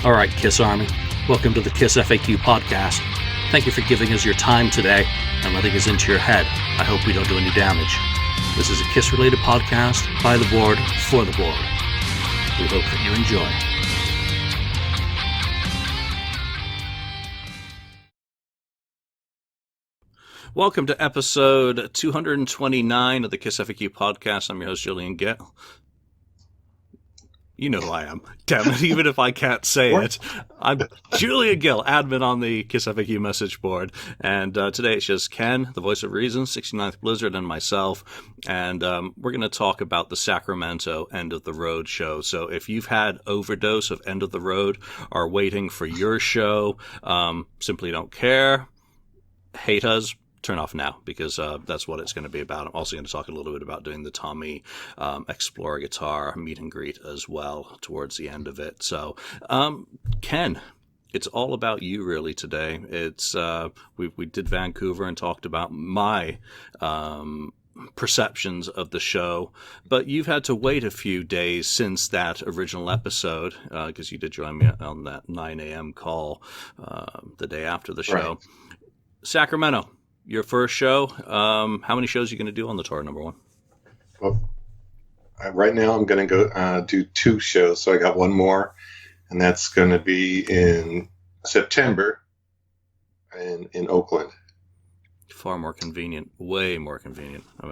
All right, Kiss Army, welcome to the KissFAQ Podcast. Thank you for giving us your time today and letting us into your head. I hope we don't do any damage. This is a Kiss-related podcast by the board, for the board. We hope that you enjoy. Welcome to episode 229 of the KissFAQ Podcast. I'm your host, Julian and Ken. You know who I am. Damn it, even if I can't say it. I'm Julian Gill, admin on the KissFAQ message board. And today it's just Ken, the voice of reason, 69th Blizzard, and myself. And we're going to talk about the Sacramento End of the Road show. So if you've had overdose of End of the Road, are waiting for your show, simply don't care, hate us, turn off now, because that's what it's going to be about. I'm also going to talk a little bit about doing the Tommy Explorer guitar meet and greet as well towards the end of it. So, Ken, it's all about you really today. It's we did Vancouver and talked about my perceptions of the show, but you've had to wait a few days since that original episode because you did join me on that 9 a.m. call the day after the show. Right. Sacramento. Your first show, how many shows are you going to do on the tour, number one? Well, right now I'm going to go do two shows, so I got one more, and that's going to be in September in Oakland. Far more convenient, way more convenient. I'm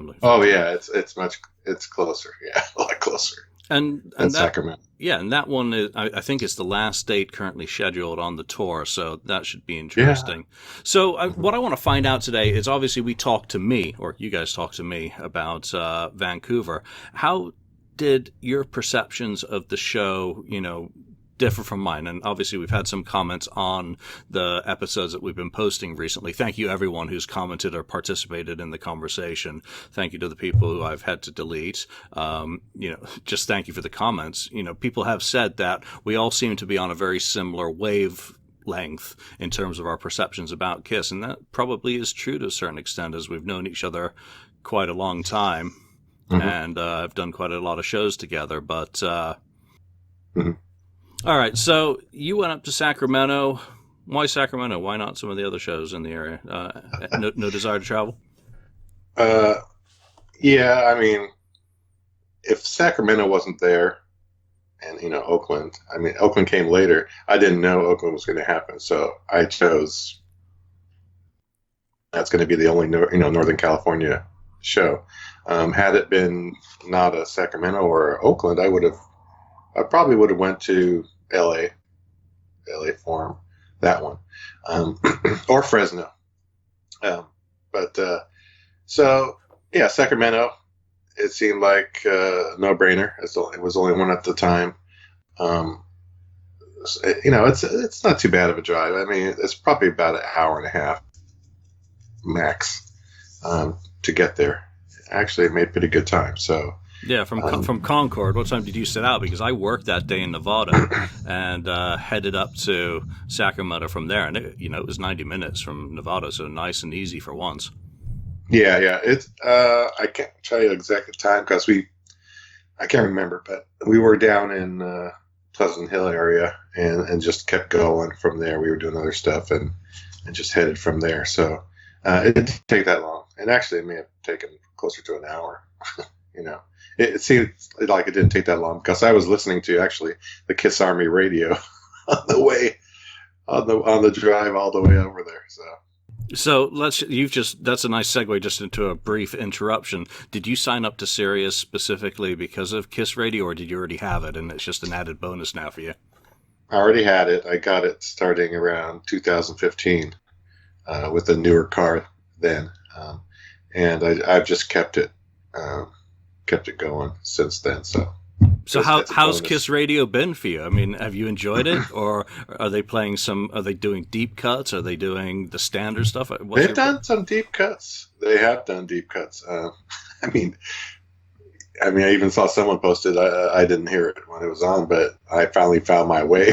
looking. Oh yeah, it's closer, yeah, a lot closer. And that, Sacramento. Yeah, and that one is, I think it's the last date currently scheduled on the tour, so that should be interesting. Yeah. So what I want to find out today is, obviously we talked to me, or you guys talked to me about Vancouver. How did your perceptions of the show, differ from mine? And obviously we've had some comments on the episodes that we've been posting recently. Thank you everyone who's commented or participated in the conversation. Thank you to the people who I've had to delete. Just thank you for the comments. People have said that we all seem to be on a very similar wavelength in terms of our perceptions about Kiss, and that probably is true to a certain extent, as we've known each other quite a long time. Mm-hmm. And I've done quite a lot of shows together, but mm-hmm. All right, so you went up to Sacramento. Why Sacramento? Why not some of the other shows in the area? No desire to travel? Yeah, I mean, if Sacramento wasn't there, and, Oakland, Oakland came later, I didn't know Oakland was going to happen, so I chose that's going to be the only, Northern California show. Had it been not a Sacramento or Oakland, I probably would have went to LA Forum, that one, or Fresno. So yeah, Sacramento, it seemed like a no-brainer. It was only one at the time. It's not too bad of a drive. It's probably about an hour and a half max to get there. Actually, it made pretty good time. So. Yeah, from Concord. What time did you set out? Because I worked that day in Nevada and headed up to Sacramento from there, and it was 90 minutes from Nevada, so nice and easy for once. Yeah. It's I can't tell you the exact time because I can't remember, but we were down in Pleasant Hill area and just kept going from there. We were doing other stuff and just headed from there. So it didn't take that long, and actually it may have taken closer to an hour. It seemed like it didn't take that long because I was listening to actually the Kiss Army radio on the drive all the way over there. So that's a nice segue just into a brief interruption. Did you sign up to Sirius specifically because of Kiss Radio, or did you already have it and it's just an added bonus now for you? I already had it. I got it starting around 2015 with a newer car then, and I've just kept it going since then. So how's Kiss Radio been for you? Have you enjoyed it, or are they doing deep cuts? Are they doing the standard stuff? They've done some deep cuts. They have done deep cuts. I even saw someone posted, I didn't hear it when it was on, but I finally found my way.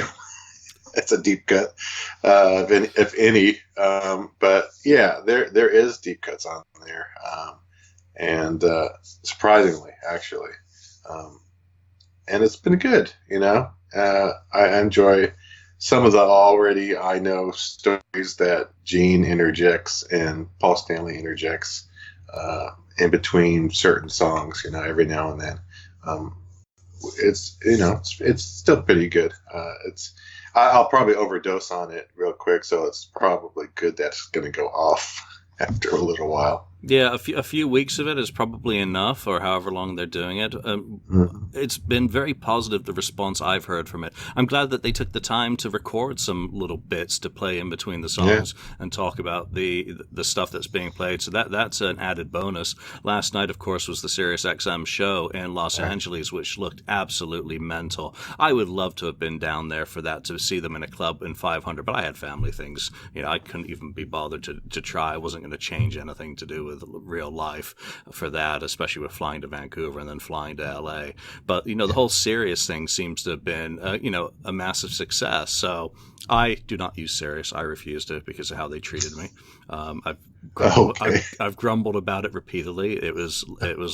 It's a deep cut, if any. But yeah, there is deep cuts on there. And surprisingly, actually. and it's been good. I enjoy some of the already I know stories that Gene interjects and Paul Stanley interjects in between certain songs. Every now and then. It's still pretty good. I'll probably overdose on it real quick, so it's probably good that's going to go off after a little while. Yeah, a few weeks of it is probably enough, or however long they're doing it. It's been very positive, the response I've heard from it. I'm glad that they took the time to record some little bits to play in between the songs and talk about the stuff that's being played. So that's an added bonus. Last night, of course, was the SiriusXM show in Los Angeles, which looked absolutely mental. I would love to have been down there for that, to see them in a club in 500, but I had family things. I couldn't even be bothered to try. I wasn't going to change anything to do with real life for that, especially with flying to Vancouver and then flying to LA. But the whole Sirius thing seems to have been a massive success. So I do not use Sirius. I refuse to, because of how they treated me. I've grumbled about it repeatedly. It was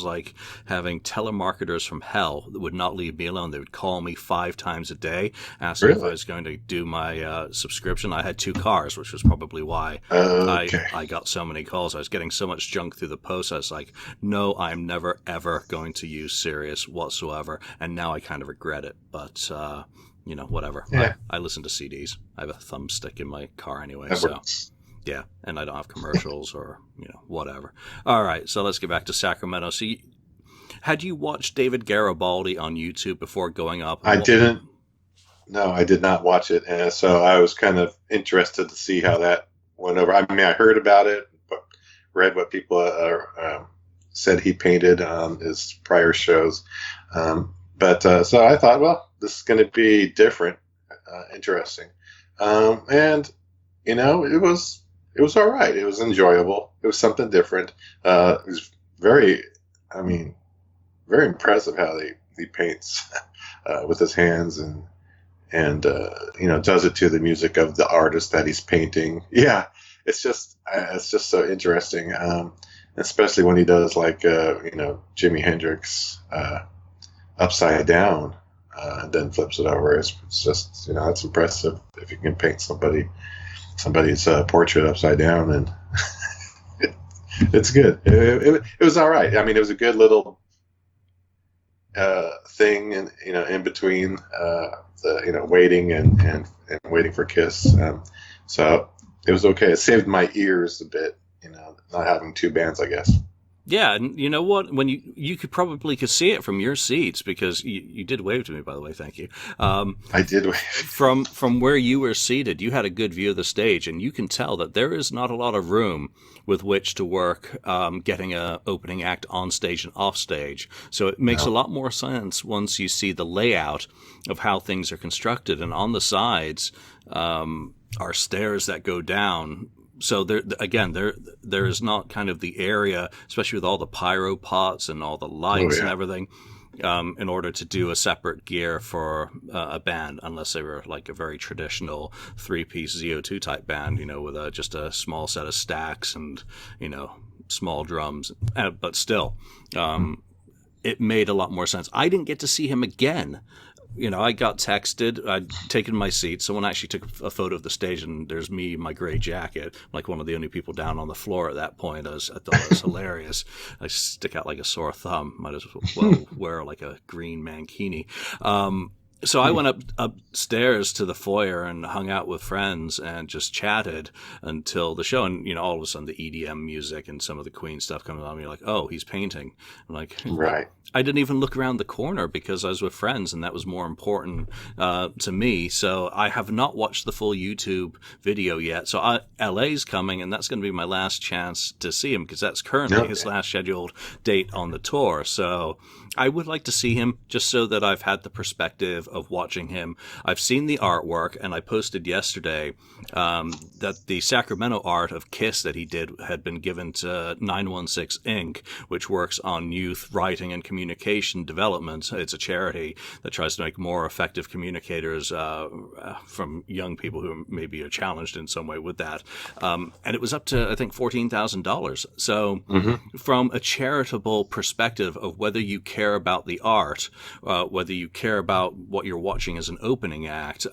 like having telemarketers from hell that would not leave me alone. They would call me 5 times a day, asking if I was going to do my subscription. I had 2 cars, which was probably why I got so many calls. I was getting so much junk through the post. I was like, no, I'm never, ever going to use Sirius whatsoever. And now I kind of regret it. But, whatever. Yeah. I listen to CDs. I have a thumbstick in my car anyway. That so. works. Yeah, and I don't have commercials or, whatever. All right, so let's get back to Sacramento. So had you watched David Garibaldi on YouTube before going up? I didn't. No, I did not watch it. And so I was kind of interested to see how that went over. I mean, I heard about it, but read what people said he painted on his prior shows. But so I thought, well, this is going to be different, interesting. And, it was all right. It was enjoyable. It was something different. It was very impressive how he paints with his hands and does it to the music of the artist that he's painting. Yeah, it's just so interesting, especially when he does like Jimi Hendrix upside down and then flips it over. It's just it's impressive if you can paint somebody's portrait upside down, and it's good. It was all right. I mean, it was a good little thing, and in between waiting and waiting for Kiss. So it was okay. It saved my ears a bit, not having 2 bands, I guess. Yeah, and you know what? When you could probably see it from your seats, because you did wave to me, by the way. Thank you. I did wave. From where you were seated, you had a good view of the stage, and you can tell that there is not a lot of room with which to work getting a opening act on stage and off stage. So it makes a lot more sense once you see the layout of how things are constructed, and on the sides are stairs that go down. So there is not kind of the area, especially with all the pyro pots and all the lights and everything, in order to do a separate gear for a band, unless they were like a very traditional 3-piece ZO2 type band, with just a small set of stacks and, small drums. But still, it made a lot more sense. I didn't get to see him again. I got texted. I'd taken my seat. Someone actually took a photo of the stage, and there's me in my gray jacket, like one of the only people down on the floor at that point. I thought it was hilarious. I stick out like a sore thumb. Might as well wear like a green mankini. So I went upstairs to the foyer and hung out with friends and just chatted until the show. And, all of a sudden the EDM music and some of the Queen stuff comes on. You're like, oh, he's painting. I'm like, right. I didn't even look around the corner because I was with friends, and that was more important to me. So I have not watched the full YouTube video yet. So LA's coming, and that's going to be my last chance to see him, because that's currently his last scheduled date on the tour. So I would like to see him, just so that I've had the perspective of watching him. I've seen the artwork, and I posted yesterday that the Sacramento art of Kiss that he did had been given to 916 Inc., which works on youth writing and communication development. It's a charity that tries to make more effective communicators from young people who maybe are challenged in some way with that. And it was up to, I think, $14,000. So from a charitable perspective of whether you care about the art, whether you care about what you're watching as an opening act,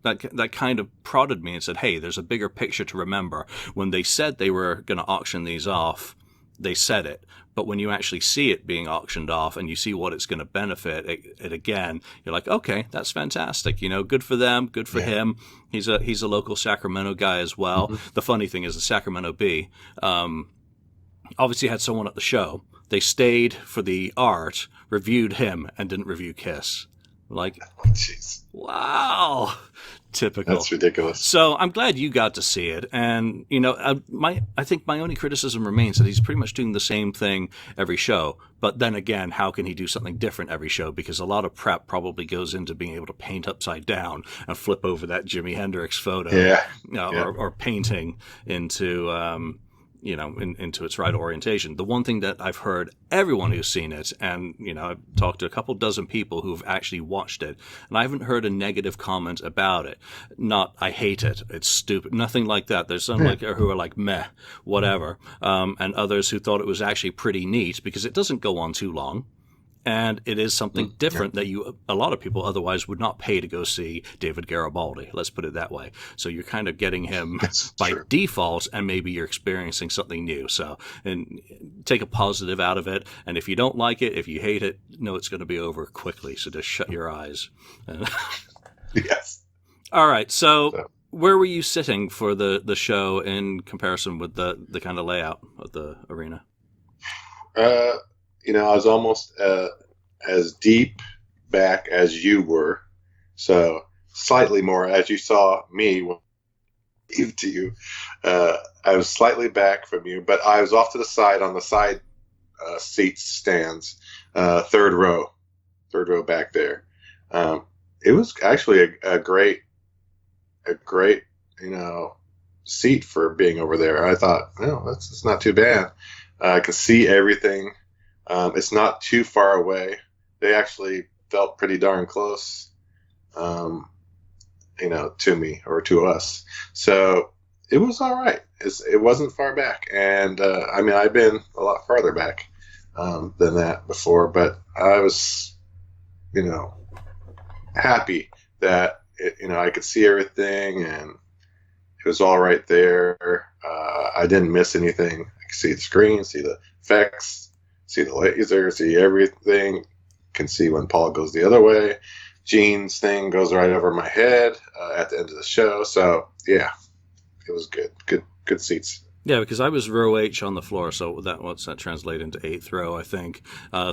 that kind of prodded me and said, hey, there's a bigger picture to remember. When they said they were going to auction these off, they said it. But when you actually see it being auctioned off and you see what it's going to benefit it again, you're like, okay, that's fantastic. Good for them, good for him. He's a local Sacramento guy as well. The funny thing is the Sacramento Bee obviously had someone at the show. They stayed for the art, reviewed him, and didn't review Kiss. Like, jeez. Wow. Typical. That's ridiculous. So I'm glad you got to see it. And, I think my only criticism remains that he's pretty much doing the same thing every show. But then again, how can he do something different every show? Because a lot of prep probably goes into being able to paint upside down and flip over that Jimi Hendrix photo. Or painting into... into its right orientation. The one thing that I've heard everyone who's seen it, and, I've talked to a couple dozen people who've actually watched it, and I haven't heard a negative comment about it. Not, I hate it, it's stupid, nothing like that. There's some who are like, meh, whatever, and others who thought it was actually pretty neat because it doesn't go on too long. And it is something different that a lot of people otherwise would not pay to go see David Garibaldi. Let's put it that way. So you're kind of getting him by default, and maybe you're experiencing something new. So, and take a positive out of it. And if you don't like it, if you hate it, know it's going to be over quickly. So just shut your eyes. Yes. All right. So where were you sitting for the show in comparison with the kind of layout of the arena? I was almost as deep back as you were, so slightly more. As you saw me wave to you, I was slightly back from you, but I was off to the side on the side seats stands, third row back there. It was actually a great seat for being over there. I thought, it's not too bad. I could see everything. It's not too far away. They actually felt pretty darn close, to me or to us. So it was all right. It wasn't far back. And, I've been a lot farther back than that before, but I was, happy that, I could see everything and it was all right there. I didn't miss anything. I could see the screen, see the effects, see the laser, see everything, can see when Paul goes the other way. Gene's thing goes right over my head at the end of the show. So, yeah, it was good. Good seats. Yeah, because I was row H on the floor, so what's that translate into 8th row, I think.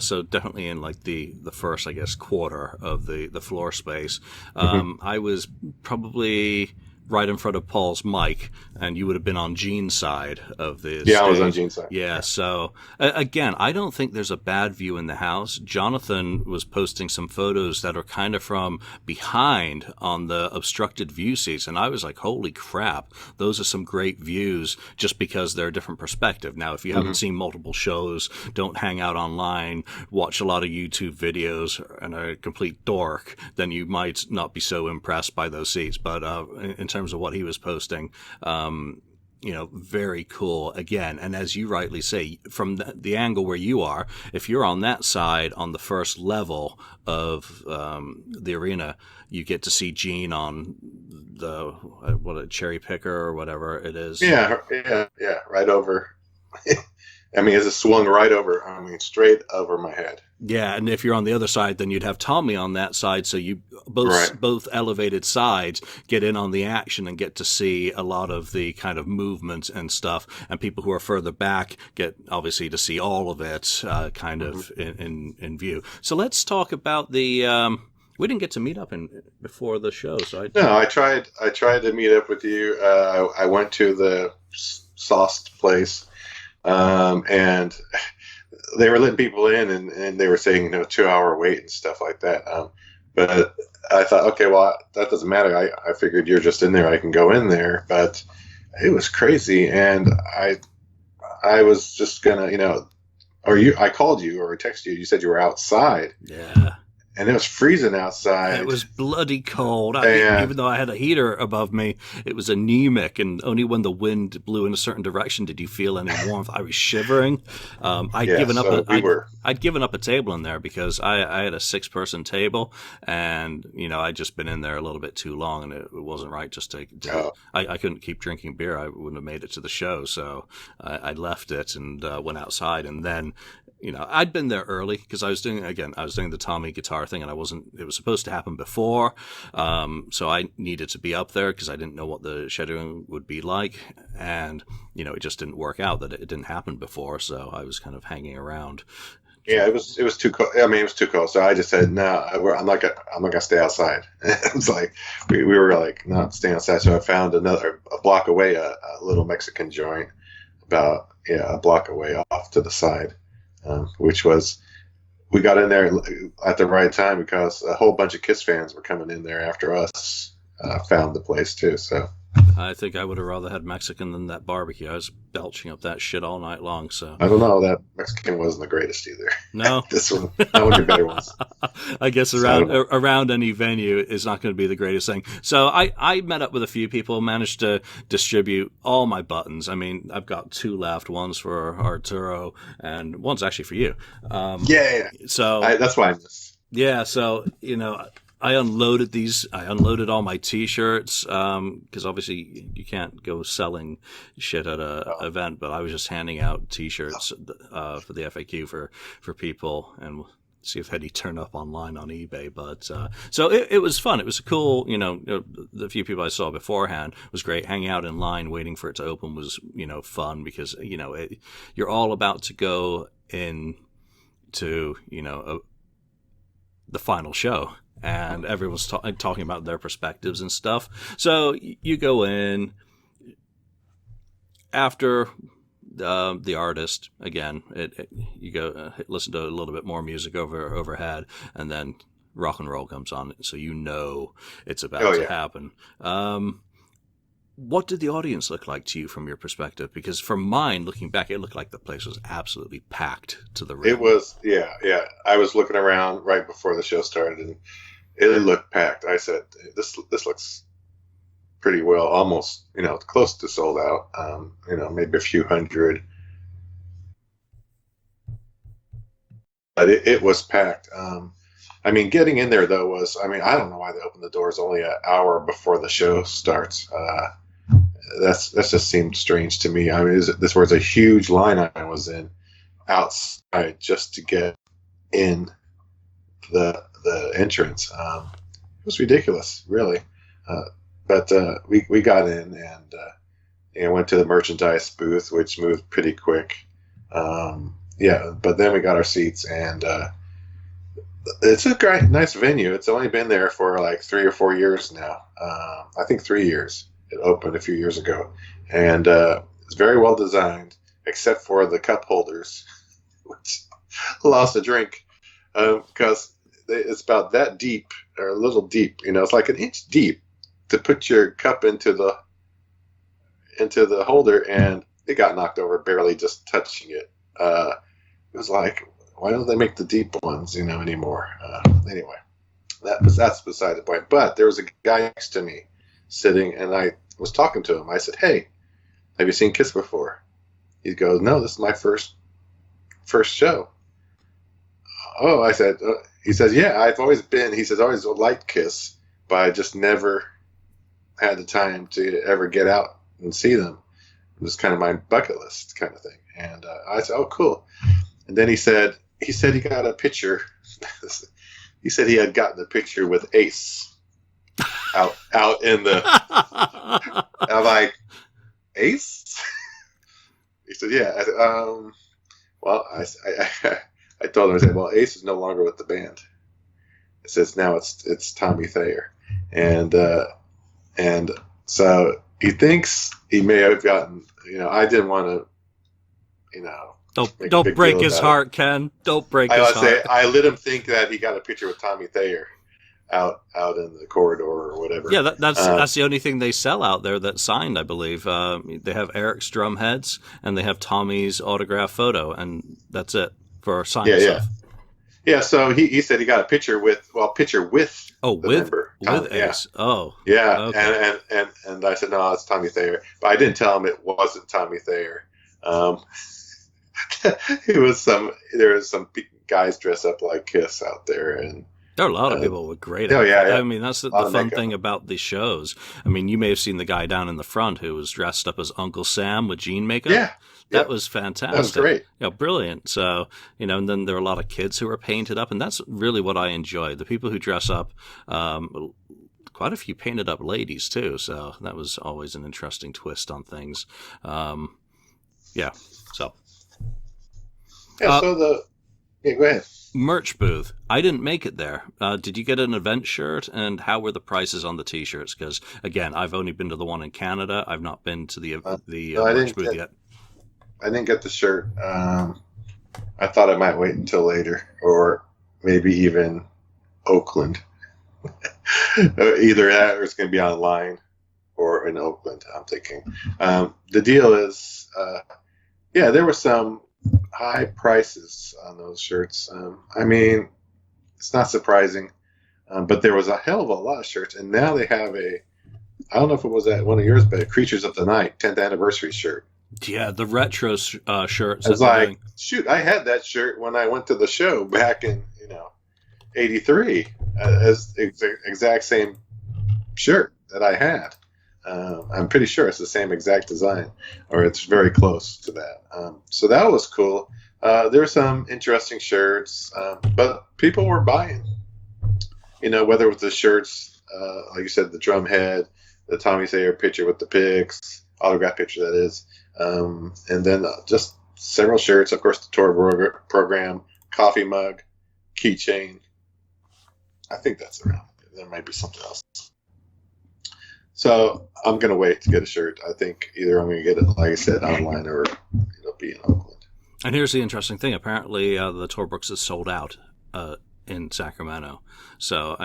So definitely in like the first, I guess, quarter of the floor space. I was probably right in front of Paul's mic, and you would have been on Gene's side of the stage. I was on Gene's side. Yeah, so, again, I don't think there's a bad view in the house. Jonathan was posting some photos that are kind of from behind on the obstructed view seats, and I was like, holy crap, those are some great views just because they're a different perspective. Now, if you haven't seen multiple shows, don't hang out online, watch a lot of YouTube videos, and are a complete dork, then you might not be so impressed by those seats. But in terms of what he was posting, very cool again. And as you rightly say, from the angle where you are, if you're on that side on the first level of the arena, you get to see Gene on the a cherry picker or whatever it is. Yeah, right over. It swung right over. Straight over my head. Yeah, and if you're on the other side, then you'd have Tommy on that side, so you both elevated sides get in on the action and get to see a lot of the kind of movement and stuff, and people who are further back get obviously to see all of it of in view. So let's talk about the. We didn't get to meet up before the show, so I tried to meet up with you. I went to the sauced place, and they were letting people in, and they were saying 2-hour wait and stuff like that. But I thought, okay, well, that doesn't matter. I figured you're just in there. I can go in there. But it was crazy. And I was just going to, I called you or texted you. You said you were outside. Yeah. And it was freezing outside. It was bloody cold. And even though I had a heater above me, it was anemic, and only when the wind blew in a certain direction did you feel any warmth. I was shivering. I'd given up a table in there because I had a 6-person table, and I'd just been in there a little bit too long, and it wasn't right just to I couldn't keep drinking beer. I wouldn't have made it to the show, so I left it and went outside, and then I'd been there early because I was doing the Tommy guitar thing, and it was supposed to happen before. So I needed to be up there because I didn't know what the scheduling would be like. And, it just didn't work out that it didn't happen before. So I was kind of hanging around. Yeah, it was too cold. I mean, it was too cold. So I just said, no, I'm not gonna stay outside. It was like, we were like, not staying outside. So I found a block away, a little Mexican joint about, a block away off to the side. Which was, we got in there at the right time because a whole bunch of Kiss fans were coming in there after us found the place too. So I think I would have rather had Mexican than that barbecue. I was belching up that shit all night long. So I don't know. That Mexican wasn't the greatest either. No, that one of the better ones. I guess around any venue is not going to be the greatest thing. So I met up with a few people, managed to distribute all my buttons. I mean, I've got 2 left. One's for Arturo, and one's actually for you. Yeah. So that's why I missed. Yeah. So I unloaded all my T-shirts because obviously you can't go selling shit at a event. But I was just handing out T-shirts for the FAQ for people, and we'll see if any turn up online on eBay. But so it was fun. It was cool. The few people I saw beforehand was great. Hanging out in line, waiting for it to open was fun because you're all about to go in to the final show. And everyone's talking about their perspectives and stuff. So you go in after the artist again. You go listen to a little bit more music overhead, and then rock and roll comes on. So it's about to happen. What did the audience look like to you from your perspective? Because from mine, looking back, it looked like the place was absolutely packed to the rim. It was, yeah. I was looking around right before the show started, and it looked packed. I said, "This looks pretty well, almost, close to sold out. Maybe a few hundred, but it was packed." I mean, getting in there though I don't know why they opened the doors only an hour before the show starts. That just seemed strange to me. I mean, this was a huge line I was in outside just to get in the entrance. It was ridiculous, really. But we got in and went to the merchandise booth, which moved pretty quick. But then we got our seats, and it's a nice venue. It's only been there for like 3 or 4 years now. I think 3 years. It opened a few years ago, and it's very well designed, except for the cup holders, which lost a drink because it's about that deep or a little deep. It's like an inch deep to put your cup into the holder, and it got knocked over barely just touching it. It was like, why don't they make the deep ones, anymore? Anyway, that's beside the point. But there was a guy next to me sitting, and I was talking to him. I said, "Hey, have you seen Kiss before?" He goes, "No, this is my first show." Oh, I said. He says, "Yeah, I've always been." He says, "I always liked Kiss, but I just never had the time to ever get out and see them. It was kind of my bucket list kind of thing." And I said, "Oh, cool." And then he said he got a picture. He said he had gotten a picture with Ace out in the. I'm like, Ace? He said, "Yeah." I said, well, I told him, I said, "Well, Ace is no longer with the band." It says now it's Tommy Thayer, and so he thinks he may have gotten. I didn't want to. Don't break his heart, Ken. Don't break his heart. I let him think that he got a picture with Tommy Thayer, out in the corridor or whatever. Yeah, that's the only thing they sell out there that's signed, I believe. They have Eric's drum heads, and they have Tommy's autograph photo, and that's it for signed stuff. Yeah, so he said he got a picture with the member. With Ace. Oh. Yeah. Okay. And I said, no, it's Tommy Thayer. But I didn't tell him it wasn't Tommy Thayer. There was some guys dressed up like Kiss out there, and there are a lot of people with great outfits. I mean, that's the fun thing about the shows. I mean, you may have seen the guy down in the front who was dressed up as Uncle Sam with jean makeup. Yeah. That was fantastic. That was great. Brilliant. So, and then there are a lot of kids who are painted up, and that's really what I enjoy. The people who dress up, quite a few painted up ladies too. So that was always an interesting twist on things. So. Yeah, go ahead. Merch booth. I didn't make it there. Did you get an event shirt? And how were the prices on the T-shirts? Because again, I've only been to the one in Canada. I've not been to the merch booth yet. I didn't get the shirt. I thought I might wait until later, or maybe even Oakland. Either that, or it's going to be online, or in Oakland. I'm thinking. The deal is, there were some high prices on those shirts. I mean, it's not surprising, but there was a hell of a lot of shirts, and now they have I don't know if it was at one of yours, but a Creatures of the Night 10th anniversary shirt. Yeah, the retro shirts. I was like, shoot, I had that shirt when I went to the show back in, '83, as exact same shirt that I had. I'm pretty sure it's the same exact design, or it's very close to that. So that was cool. There were some interesting shirts, but people were buying. Whether it was the shirts, like you said, the drum head, the Tommy Thayer picture with the pigs, autograph picture that is, and then just several shirts. Of course, the tour program, coffee mug, keychain. I think that's around. There might be something else. So I'm going to wait to get a shirt. I think either I'm going to get it, like I said, online, or it'll be in Oakland. And here's the interesting thing. Apparently, the tour books is sold out in Sacramento. So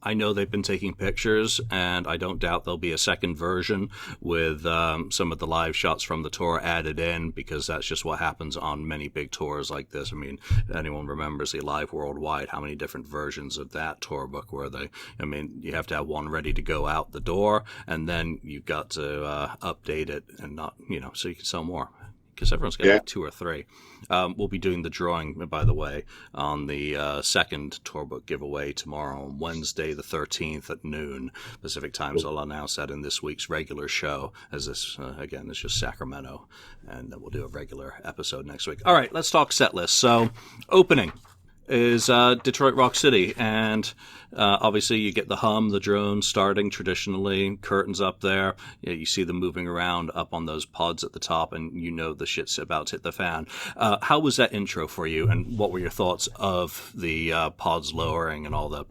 I know they've been taking pictures, and I don't doubt there'll be a second version with some of the live shots from the tour added in, because that's just what happens on many big tours like this. I mean, anyone remembers the Live Worldwide, how many different versions of that tour book were they? I mean, you have to have one ready to go out the door, and then you've got to update it and not, so you can sell more. Because everyone's got like 2 or 3. We'll be doing the drawing, by the way, on the second tour book giveaway tomorrow on Wednesday the 13th at noon Pacific time. So I'll announce that in this week's regular show, as this, again, is just Sacramento. And then we'll do a regular episode next week. All right, let's talk Setlist. So, opening is Detroit Rock City, and obviously you get the hum, the drone starting traditionally, curtains up there, you see them moving around up on those pods at the top, and the shit's about to hit the fan. How was that intro for you, and what were your thoughts of the pods lowering and all the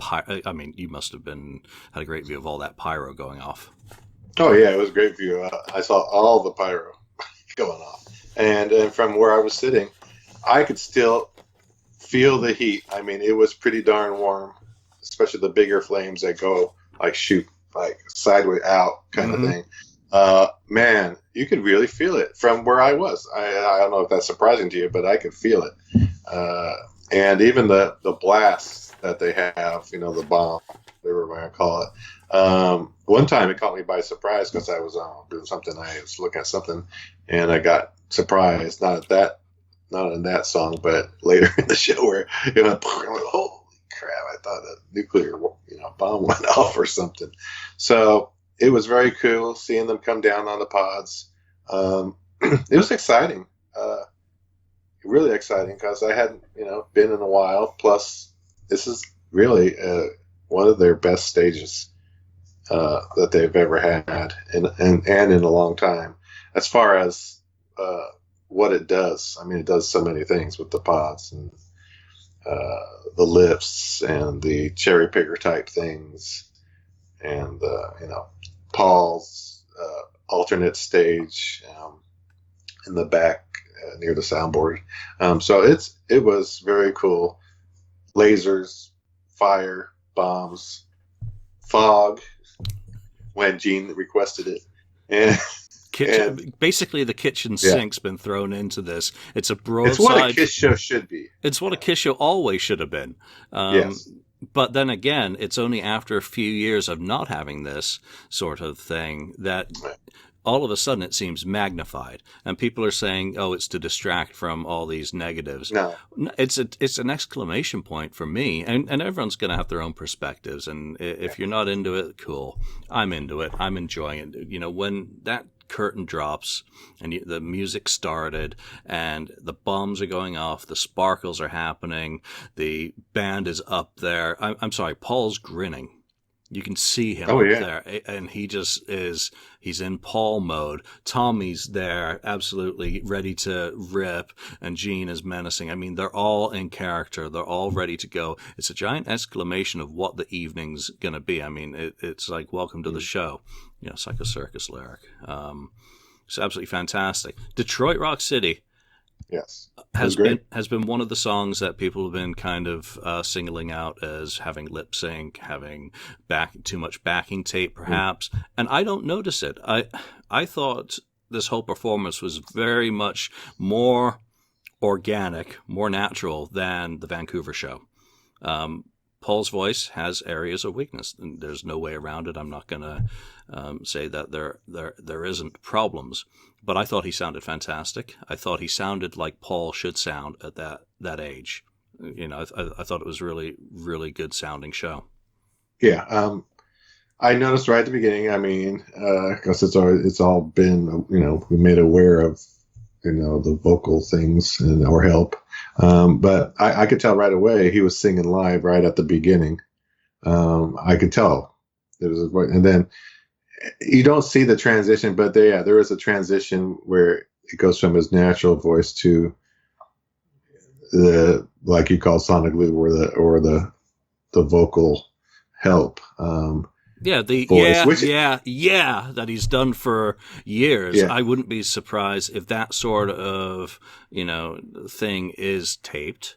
I mean, you must have had a great view of all that pyro going off. Oh yeah, it was a great view. I saw all the pyro going off, and from where I was sitting, I could still feel the heat. I mean, it was pretty darn warm, especially the bigger flames that go shoot sideways out kind of thing. Man, you could really feel it from where I was. I don't know if that's surprising to you, but I could feel it. And even the blasts that they have, the bomb, whatever we're going to call it. One time it caught me by surprise because I was doing something. I was looking at something, and I got surprised. Not in that song, but later in the show where it went, holy crap, I thought a nuclear bomb went off or something. So it was very cool seeing them come down on the pods. It was exciting, really exciting, because I hadn't been in a while. Plus, this is really one of their best stages that they've ever had, and in a long time. As far as what it does. I mean, it does so many things with the pods and the lifts and the cherry picker type things, and Paul's alternate stage in the back near the soundboard. So it was very cool. Lasers, fire, bombs, fog when Gene requested it, and basically the kitchen sink's been thrown into this. It's a broadside. It's what a Kiss show should be. It's what a Kiss show always should have been. Yes. But then again, it's only after a few years of not having this sort of thing that all of a sudden it seems magnified. And people are saying, oh, it's to distract from all these negatives. No. It's an exclamation point for me. And everyone's going to have their own perspectives. And if you're not into it, cool. I'm into it. I'm enjoying it. You know, when that curtain drops and the music started and the bombs are going off, the sparkles are happening, the band is up there. I'm sorry, Paul's grinning. You can see him up there, and he just he's in Paul mode. Tommy's there, absolutely ready to rip, and Gene is menacing. I mean, they're all in character. They're all ready to go. It's a giant exclamation of what the evening's going to be. I mean, it's like, welcome to the show. You know, it's like a circus lyric. It's absolutely fantastic. Detroit Rock City. Yes, has been one of the songs that people have been kind of singling out as having lip sync, having too much backing tape, perhaps. And I don't notice it. I thought this whole performance was very much more organic, more natural than the Vancouver show. Paul's voice has areas of weakness, and there's no way around it. I'm not going to say that there isn't problems, but I thought he sounded fantastic. I thought he sounded like Paul should sound at that age. You know, I thought it was really, really good sounding show. Yeah, I noticed right at the beginning. I mean, because it's all been, you know, we made aware of, you know, the vocal things or help. But I could tell right away he was singing live right at the beginning. I could tell there was a voice, and then you don't see the transition, but there is a transition where it goes from his natural voice to the, like you call sonic loop, or the vocal help. Voice, that he's done for years. Yeah. I wouldn't be surprised if that sort of, you know, thing is taped,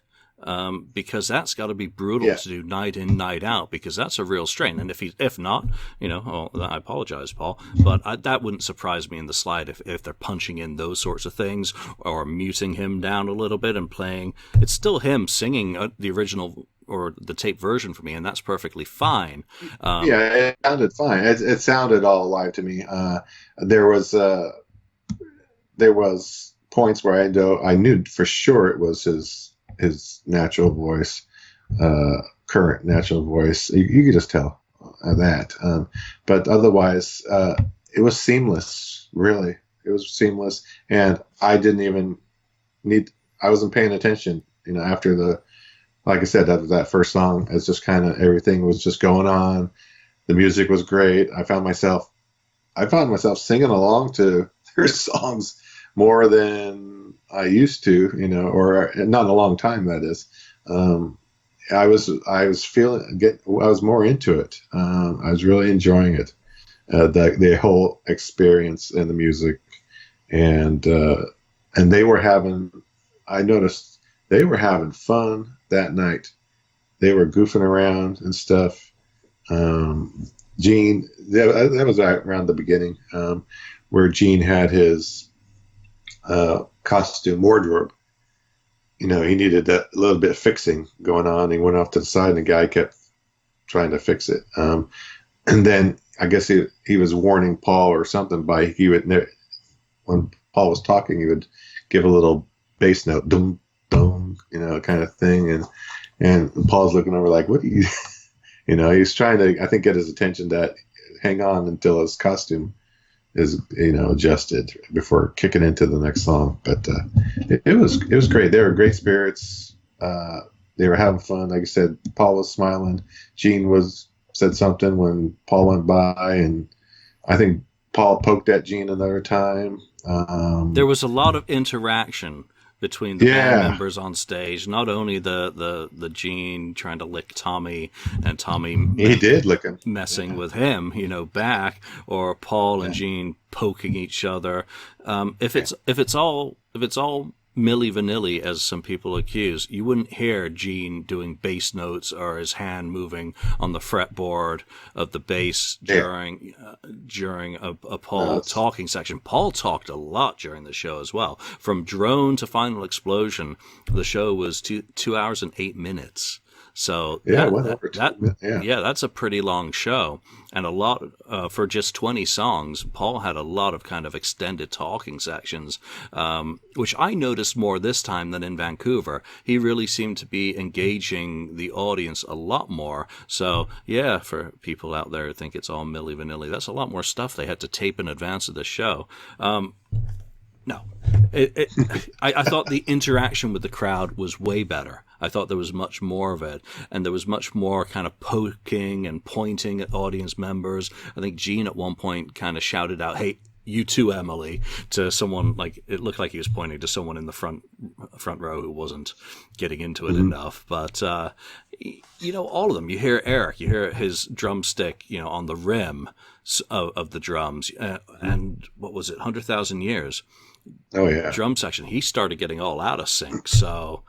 because that's got to be brutal to do night in, night out, because that's a real strain. And if not, you know, I apologize, Paul, but that wouldn't surprise me in the slide if they're punching in those sorts of things or muting him down a little bit and playing. It's still him singing the original or the tape version for me, and that's perfectly fine. It sounded fine. It sounded all alive to me. There was points where I knew for sure it was his natural voice, current natural voice. You could just tell that. But otherwise, it was seamless. Really, it was seamless, and I didn't even I wasn't paying attention. You know, after like I said, that first song, it's just kind of everything was just going on. The music was great. I found myself singing along to their songs more than I used to, you know, or not in a long time, that is. I was more into it. I was really enjoying it, the whole experience and the music, and they were I noticed they were having fun that night. They were goofing around and stuff. Gene, that was around the beginning, where Gene had his costume wardrobe. You know, he needed a little bit of fixing going on. He went off to the side, and the guy kept trying to fix it. And then I guess he was warning Paul or something when Paul was talking, he would give a little bass note, dum dum, you know, kind of thing, and Paul's looking over like, what do you, you know, he's trying to, I think, get his attention that hang on until his costume is, you know, adjusted before kicking into the next song. But it was great. They were great spirits. They were having fun. Like I said, Paul was smiling. Gene said something when Paul went by, and I think Paul poked at Gene another time. There was a lot of interaction between the band members on stage. Not only the Gene trying to lick Tommy, and Tommy he did lick him, messing with him, you know, back, or Paul and Gene poking each other. If it's all Milli Vanilli, as some people accuse. You wouldn't hear Gene doing bass notes or his hand moving on the fretboard of the bass during a Paul talking section. Paul talked a lot during the show as well. From drone to final explosion, the show was 2 hours and 8 minutes. So that's a pretty long show, and a lot for just 20 songs. Paul had a lot of kind of extended talking sections, which I noticed more this time than in Vancouver. He really seemed to be engaging the audience a lot more. So yeah, for people out there who think it's all Milli Vanilli, that's a lot more stuff they had to tape in advance of the show. No, I thought the interaction with the crowd was way better. I thought there was much more of it, and there was much more kind of poking and pointing at audience members. I think Gene at one point kind of shouted out, "Hey, you too, Emily," to someone. Like, it looked like he was pointing to someone in the front row who wasn't getting into it enough. But all of them. You hear Eric, you hear his drumstick, on the rim of the drums, and what was it, 100,000 Years? Oh yeah, drum section. He started getting all out of sync. So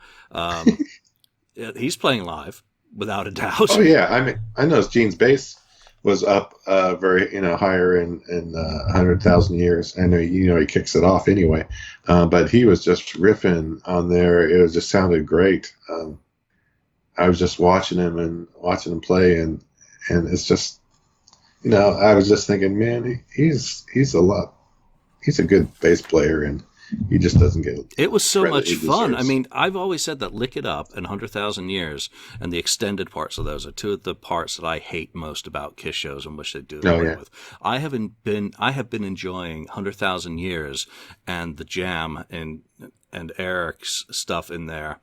he's playing live without a doubt. Oh yeah, I mean, I noticed Gene's bass was up very higher in 100,000 Years. I know he kicks it off anyway, but he was just riffing on there. It just sounded great. I was just watching him play, and it's just I was just thinking, man, he's a good bass player, and he just doesn't get it. It was so much fun. I mean, I've always said that Lick It Up and 100,000 Years and the extended parts of those are two of the parts that I hate most about Kiss shows and wish they do away with. I have been enjoying 100,000 Years and the jam and Eric's stuff in there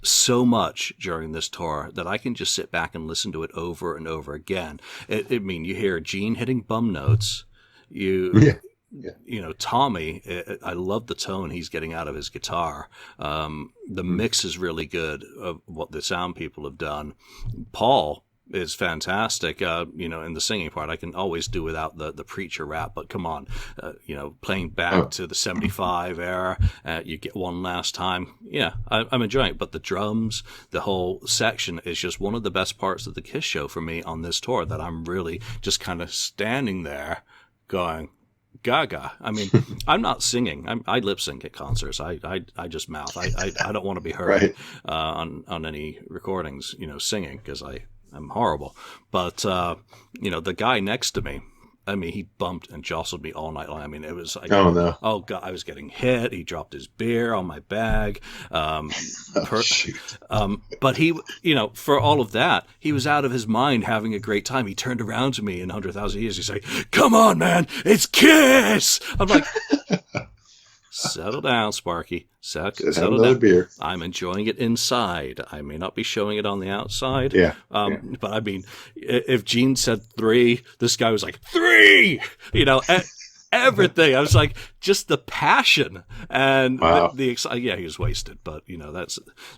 so much during this tour that I can just sit back and listen to it over and over again. You hear Gene hitting bum notes. Tommy, I love the tone he's getting out of his guitar. The mix is really good of what the sound people have done. Paul is fantastic. In the singing part, I can always do without the preacher rap, but come on, playing back to the 75 era, you get one last time. Yeah, I'm enjoying it. But the drums, the whole section is just one of the best parts of the Kiss show for me on this tour, that I'm really just kind of standing there going, gaga. I mean, I'm not singing. I lip sync at concerts. I just mouth. I don't want to be heard on any recordings, singing, because I'm horrible. But the guy next to me, I mean, he bumped and jostled me all night long. I mean, it was like, oh no, oh god, I was getting hit. He dropped his beer on my bag. But he, for all of that, he was out of his mind, having a great time. He turned around to me in 100,000 Years. He's like, "Come on, man, it's Kiss." I'm like, settle down, Sparky. Settle down. Beer. I'm enjoying it inside. I may not be showing it on the outside. But I mean, if Gene said 3, this guy was like 3. Everything. I was like, just the passion and the he was wasted, but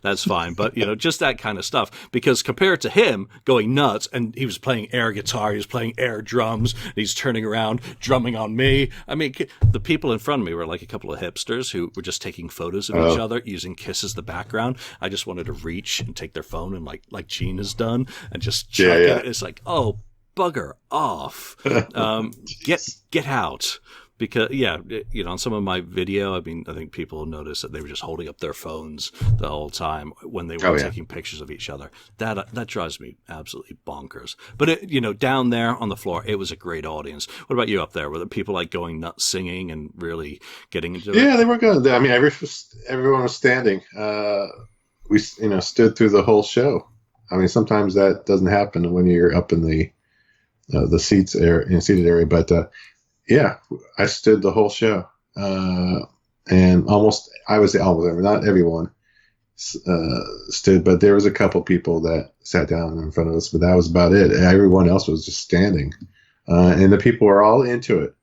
that's fine. But just that kind of stuff, because compared to him going nuts, and he was playing air guitar, he was playing air drums, and he's turning around drumming on me. I mean, the people in front of me were like a couple of hipsters who were just taking photos of each other using Kiss as the background. I just wanted to reach and take their phone and like Gene has done and just chuck it. It's like, oh, bugger off. Get out. Because, on some of my video, I mean, I think people noticed that they were just holding up their phones the whole time when they were taking pictures of each other. That drives me absolutely bonkers. But, down there on the floor, it was a great audience. What about you up there? Were there people like going nuts singing and really getting into it? Yeah, they were good. I mean, everyone was standing. We, stood through the whole show. I mean, sometimes that doesn't happen when you're up in the seats area, seated area, but I stood the whole show, and I was almost there. Not everyone stood, but there was a couple people that sat down in front of us, but that was about it. Everyone else was just standing, and the people were all into it.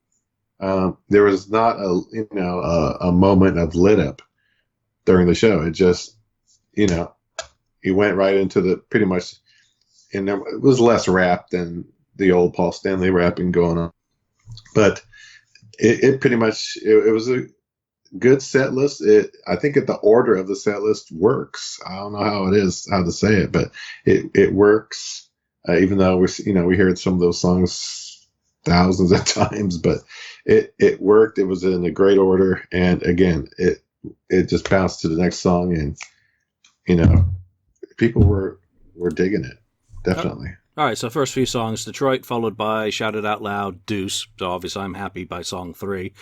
There was not a moment of lit up during the show. It just, he went right into the pretty much, and it was less rap than the old Paul Stanley rapping going on. But it pretty much, it good set list. I think the order of the set list works. I don't know how to say it, but it works. Even though we heard some of those songs thousands of times, but it worked. It was in a great order, and again, it just bounced to the next song, and people were digging it, definitely. All right, so first few songs, Detroit, followed by Shout It Out Loud, Deuce. So obviously I'm happy by song 3.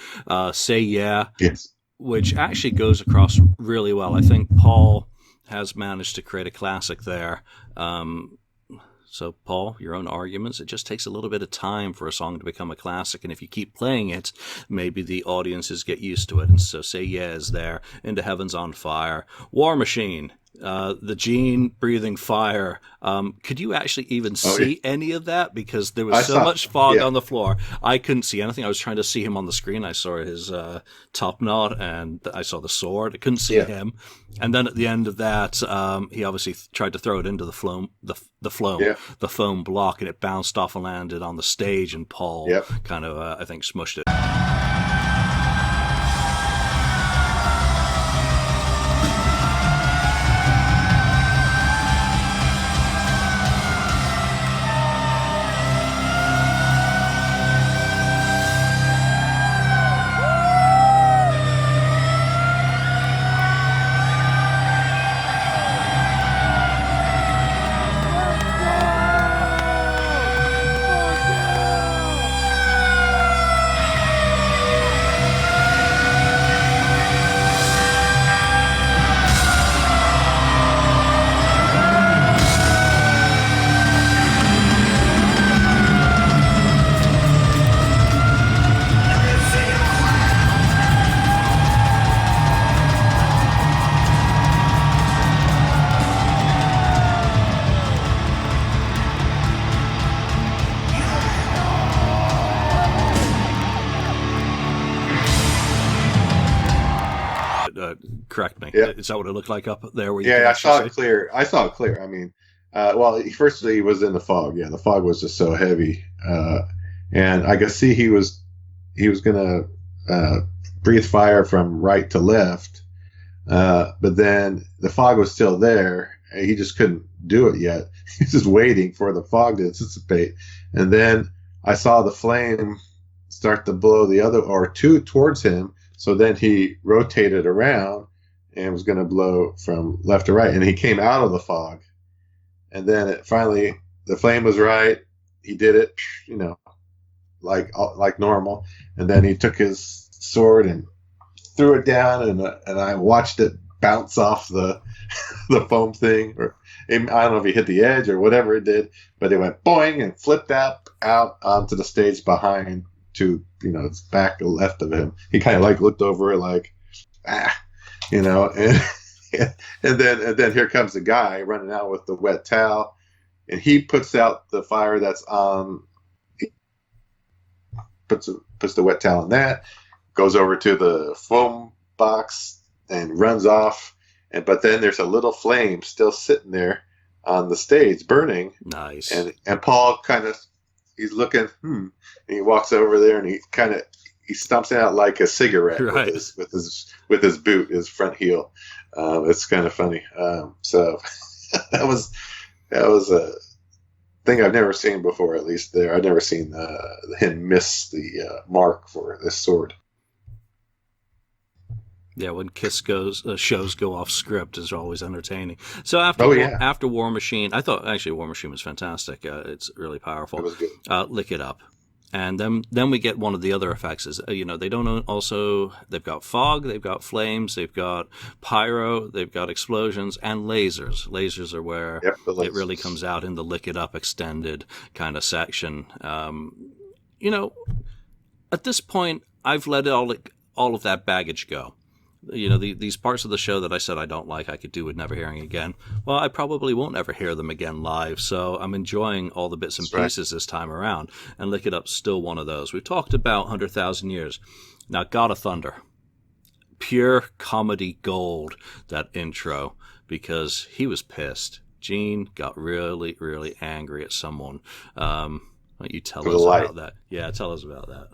Say Yeah, yes, which actually goes across really well. I think Paul has managed to create a classic there. So, Paul, your own arguments, it just takes a little bit of time for a song to become a classic, and if you keep playing it, maybe the audiences get used to it. And so Say Yeah is there, Into Heaven's on Fire, War Machine, the Gene breathing fire. Could you actually even see any of that? Because there was so much fog on the floor. I couldn't see anything. I was trying to see him on the screen. I saw his top knot, and I saw the sword. I couldn't see him. And then at the end of that, he obviously tried to throw it into the foam block, and it bounced off and landed on the stage, and Paul kind of, I think, smushed it. Correct me. Yeah. Is that what it looked like up there? Where I saw it clear. I mean, firstly, he was in the fog. Yeah, the fog was just so heavy, and I could see he was gonna breathe fire from right to left, but then the fog was still there. And he just couldn't do it yet. He's just waiting for the fog to dissipate, and then I saw the flame start to blow the other or two towards him. So then he rotated around and was going to blow from left to right. And he came out of the fog. And then finally, the flame was right. He did it, like normal. And then he took his sword and threw it down. And I watched it bounce off the foam thing. Or I don't know if he hit the edge or whatever it did. But it went boing and flipped out onto the stage behind to it's back to left of him. He kind of looked over and and then here comes the guy running out with the wet towel, and he puts out the fire that's on. Puts the wet towel on that, goes over to the foam box and runs off, but then there's a little flame still sitting there on the stage burning. Nice. And Paul kind of. He's looking, and he walks over there and he stumps it out like a cigarette with his boot, his front heel. It's kind of funny. So that was a thing I've never seen before. At least there, I've never seen him miss the mark for this sword. Yeah, when Kiss shows go off script is always entertaining. So after War Machine, I thought actually War Machine was fantastic. It's really powerful. It was good. Lick It Up. And then we get one of the other effects is, they don't also, they've got fog, they've got flames, they've got pyro, they've got explosions, and lasers. Lasers are where it really comes out in the Lick It Up extended kind of section. At this point, I've let all of that baggage go. These parts of the show that I said I don't like, I could do with never hearing again. Well, I probably won't ever hear them again live, so I'm enjoying all the bits and pieces this time around, and Lick It Up's still one of those. We've talked about 100,000 Years. Now, God of Thunder. Pure comedy gold, that intro, because he was pissed. Gene got really, really angry at someone. Why don't you tell us about that? Yeah, tell us about that.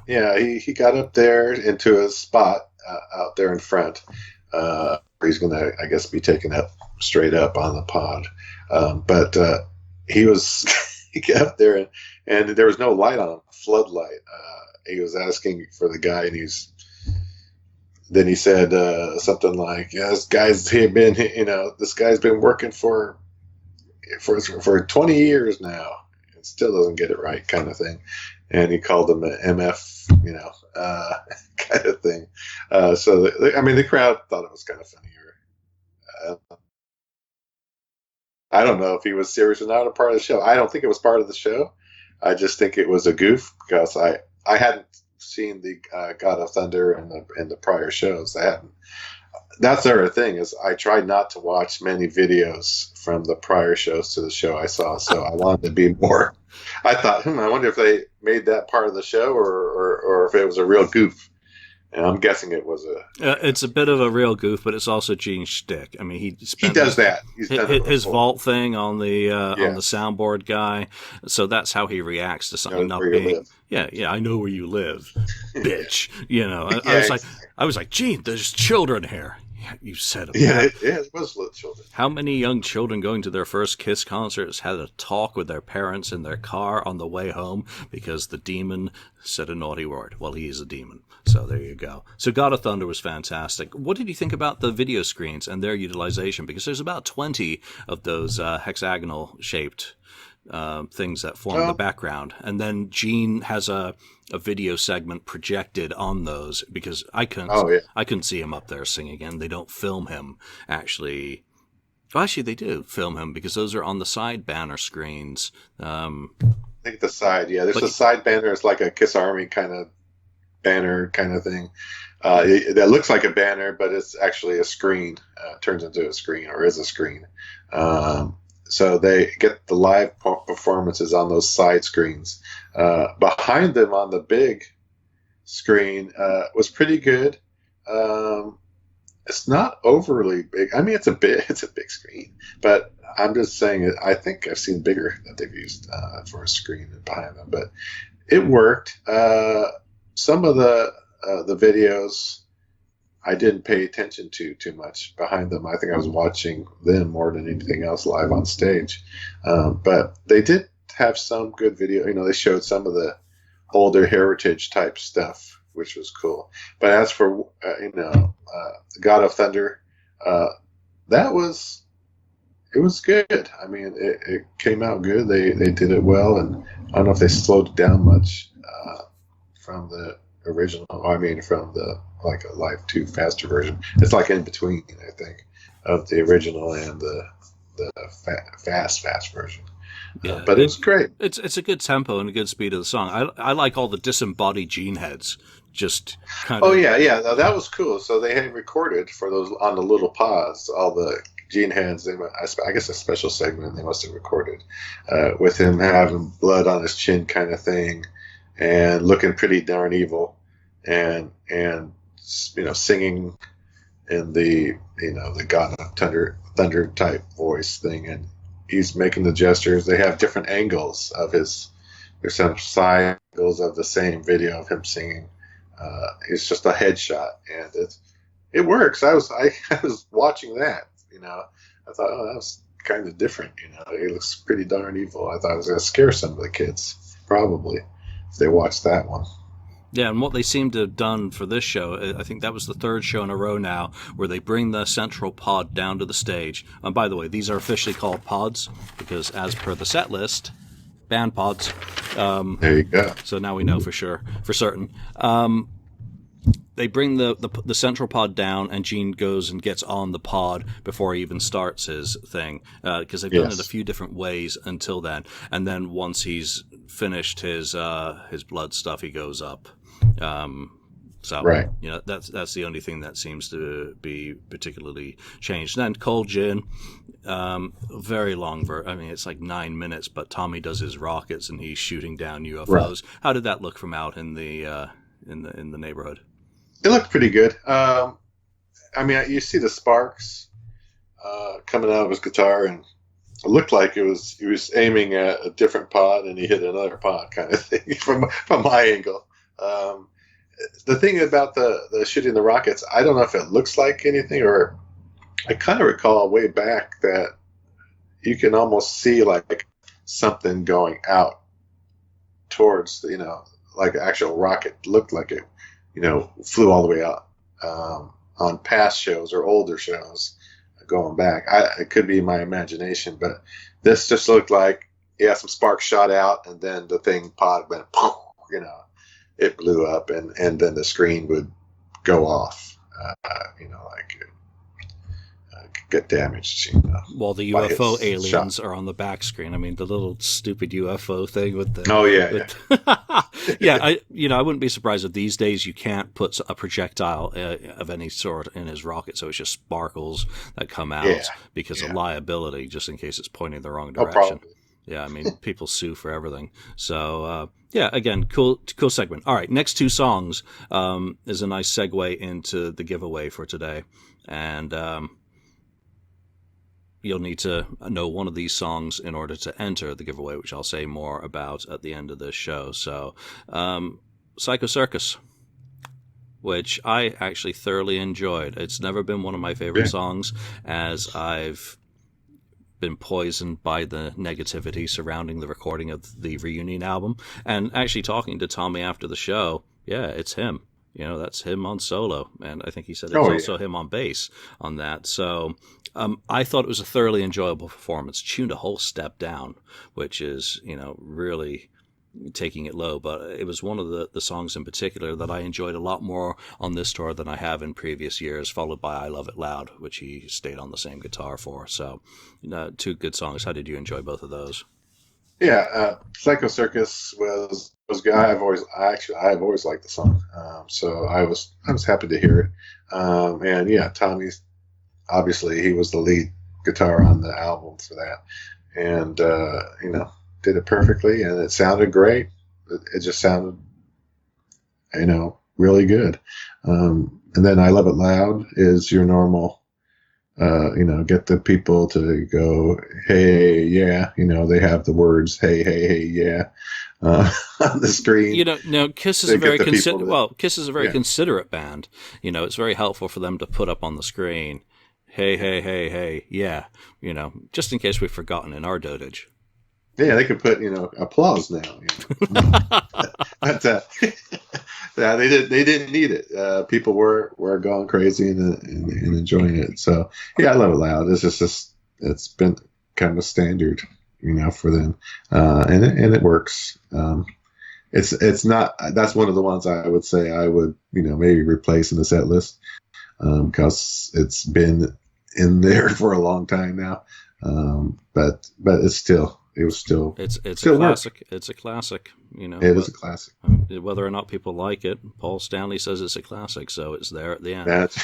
Yeah, he got up there into a spot out there in front. Where he's going to, I guess, be taken up straight up on the pod. But he was he got up there and there was no light on him, floodlight. He was asking for the guy, and then he said something like, "Yeah, this guy's been working for 20 years now, and still doesn't get it right," kind of thing. And he called him an MF, kind of thing. So the crowd thought it was kind of funny. I don't know if he was serious or not a part of the show. I don't think it was part of the show. I just think it was a goof because I hadn't seen the God of Thunder and the prior shows. I hadn't. That's the other thing is I tried not to watch many videos from the prior shows to the show I saw. So I wanted to be more. I thought, I wonder if they made that part of the show or if it was a real goof. And I'm guessing it was it's a bit of a real goof, but it's also Gene's shtick. I mean, he does that. He's done his vault thing on the soundboard guy. So that's how he reacts to something not being. Yeah, I know where you live, bitch. I was like, Gene, there's children here. You said it. Yeah, it was little children. How many young children going to their first Kiss concerts had a talk with their parents in their car on the way home because the demon said a naughty word? Well, he is a demon. So there you go. So God of Thunder was fantastic. What did you think about the video screens and their utilization? Because there's about 20 of those hexagonal-shaped things that form the background. And then Gene has a video segment projected on those because I couldn't see him up there singing, and they don't film him actually. Well, actually, they do film him because those are on the side banner screens. I think the side, there's a side banner. It's like a Kiss Army kind of banner kind of thing. That looks like a banner, but it's actually a screen. Turns into a screen or is a screen. So they get the live performances on those side screens. Behind them on the big screen was pretty good. It's not overly big. I mean, it's a big screen, but I'm just saying I think I've seen bigger that they've used for a screen behind them, but it worked. Some of the videos I didn't pay attention to too much behind them. I think I was watching them more than anything else live on stage. But they did have some good video. They showed some of the older heritage type stuff, which was cool. But as for, God of Thunder, it was good. I mean, it came out good. They did it well. And I don't know if they slowed it down much from the original. I mean, from the like a Live 2 faster version. It's like in between, I think, of the original and the fast version. Yeah, but it was great. It's a good tempo and a good speed of the song. I like all the disembodied Gene heads. Just kind of. Oh yeah, that was cool. So they had recorded for those on the little pods, all the Gene heads. I guess a special segment they must have recorded with him having blood on his chin, kind of thing, and looking pretty darn evil, and singing in the the God of Thunder type voice thing, and he's making the gestures. They have different angles of there's some side angles of the same video of him singing. It's just a headshot, and it works. I was watching that. I thought, oh, that was kind of different. He looks pretty darn evil. I thought it was going to scare some of the kids probably if they watched that one. Yeah, and what they seem to have done for this show, I think that was the third show in a row now, where they bring the central pod down to the stage. And by the way, these are officially called pods, because as per the set list, band pods. There you go. So now we know for certain. They bring the central pod down, and Gene goes and gets on the pod before he even starts his thing, because they've done it a few different ways until then. And then once he's finished his blood stuff, he goes up. Right. That's the only thing that seems to be particularly changed. And then Cold Gin, very long. I mean, it's like 9 minutes, but Tommy does his rockets and he's shooting down UFOs. Right. How did that look from out in the neighborhood? It looked pretty good. I mean, you see the sparks coming out of his guitar, and it looked like he was aiming at a different pod, and he hit another pod, kind of thing from my angle. The thing about the shooting the rockets, I don't know if it looks like anything, or I kind of recall way back that you can almost see like something going out towards, like an actual rocket looked like it, flew all the way out, on past shows or older shows going back. It could be my imagination, but this just looked like, some sparks shot out, and then the thing pod went, it blew up, and then the screen would go off, get damaged. While the UFO aliens are on the back screen. I mean, the little stupid UFO thing with the. Oh yeah, yeah. I wouldn't be surprised if these days you can't put a projectile of any sort in his rocket, so it's just sparkles that come out because of liability, just in case it's pointing the wrong direction. Probably. Yeah, I mean, people sue for everything. So, again, cool segment. All right, next two songs is a nice segue into the giveaway for today. And you'll need to know one of these songs in order to enter the giveaway, which I'll say more about at the end of this show. So, Psycho Circus, which I actually thoroughly enjoyed. It's never been one of my favorite songs, as I've been poisoned by the negativity surrounding the recording of the reunion album. And actually talking to Tommy after the show, it's him. That's him on solo. And I think he said it's also him on bass on that. So I thought it was a thoroughly enjoyable performance. Tuned a whole step down, which is, really taking it low, but it was one of the songs in particular that I enjoyed a lot more on this tour than I have in previous years, followed by I Love It Loud, which he stayed on the same guitar for. So, two good songs. How did you enjoy both of those? Yeah, Psycho Circus was good. I've always liked the song, so I was happy to hear it. And Tommy's obviously he was the lead guitar on the album for that, and did it perfectly, and it sounded great. It just sounded, really good. And then I Love It Loud is your normal, get the people to go, hey, yeah. They have the words, hey, yeah, on the screen. Now Kiss is a very considerate band. It's very helpful for them to put up on the screen, hey, yeah, just in case we've forgotten in our dotage. Yeah, they could put applause now. But they didn't need it. People were going crazy and enjoying it. So I Love It Loud. It's been kind of standard, for them, and it works. It's not. That's one of the ones I would say I would maybe replace in the set list, because it's been in there for a long time now. But it's still. It's a classic. It's a classic, It is a classic. Whether or not people like it, Paul Stanley says it's a classic, so it's there at the end. That's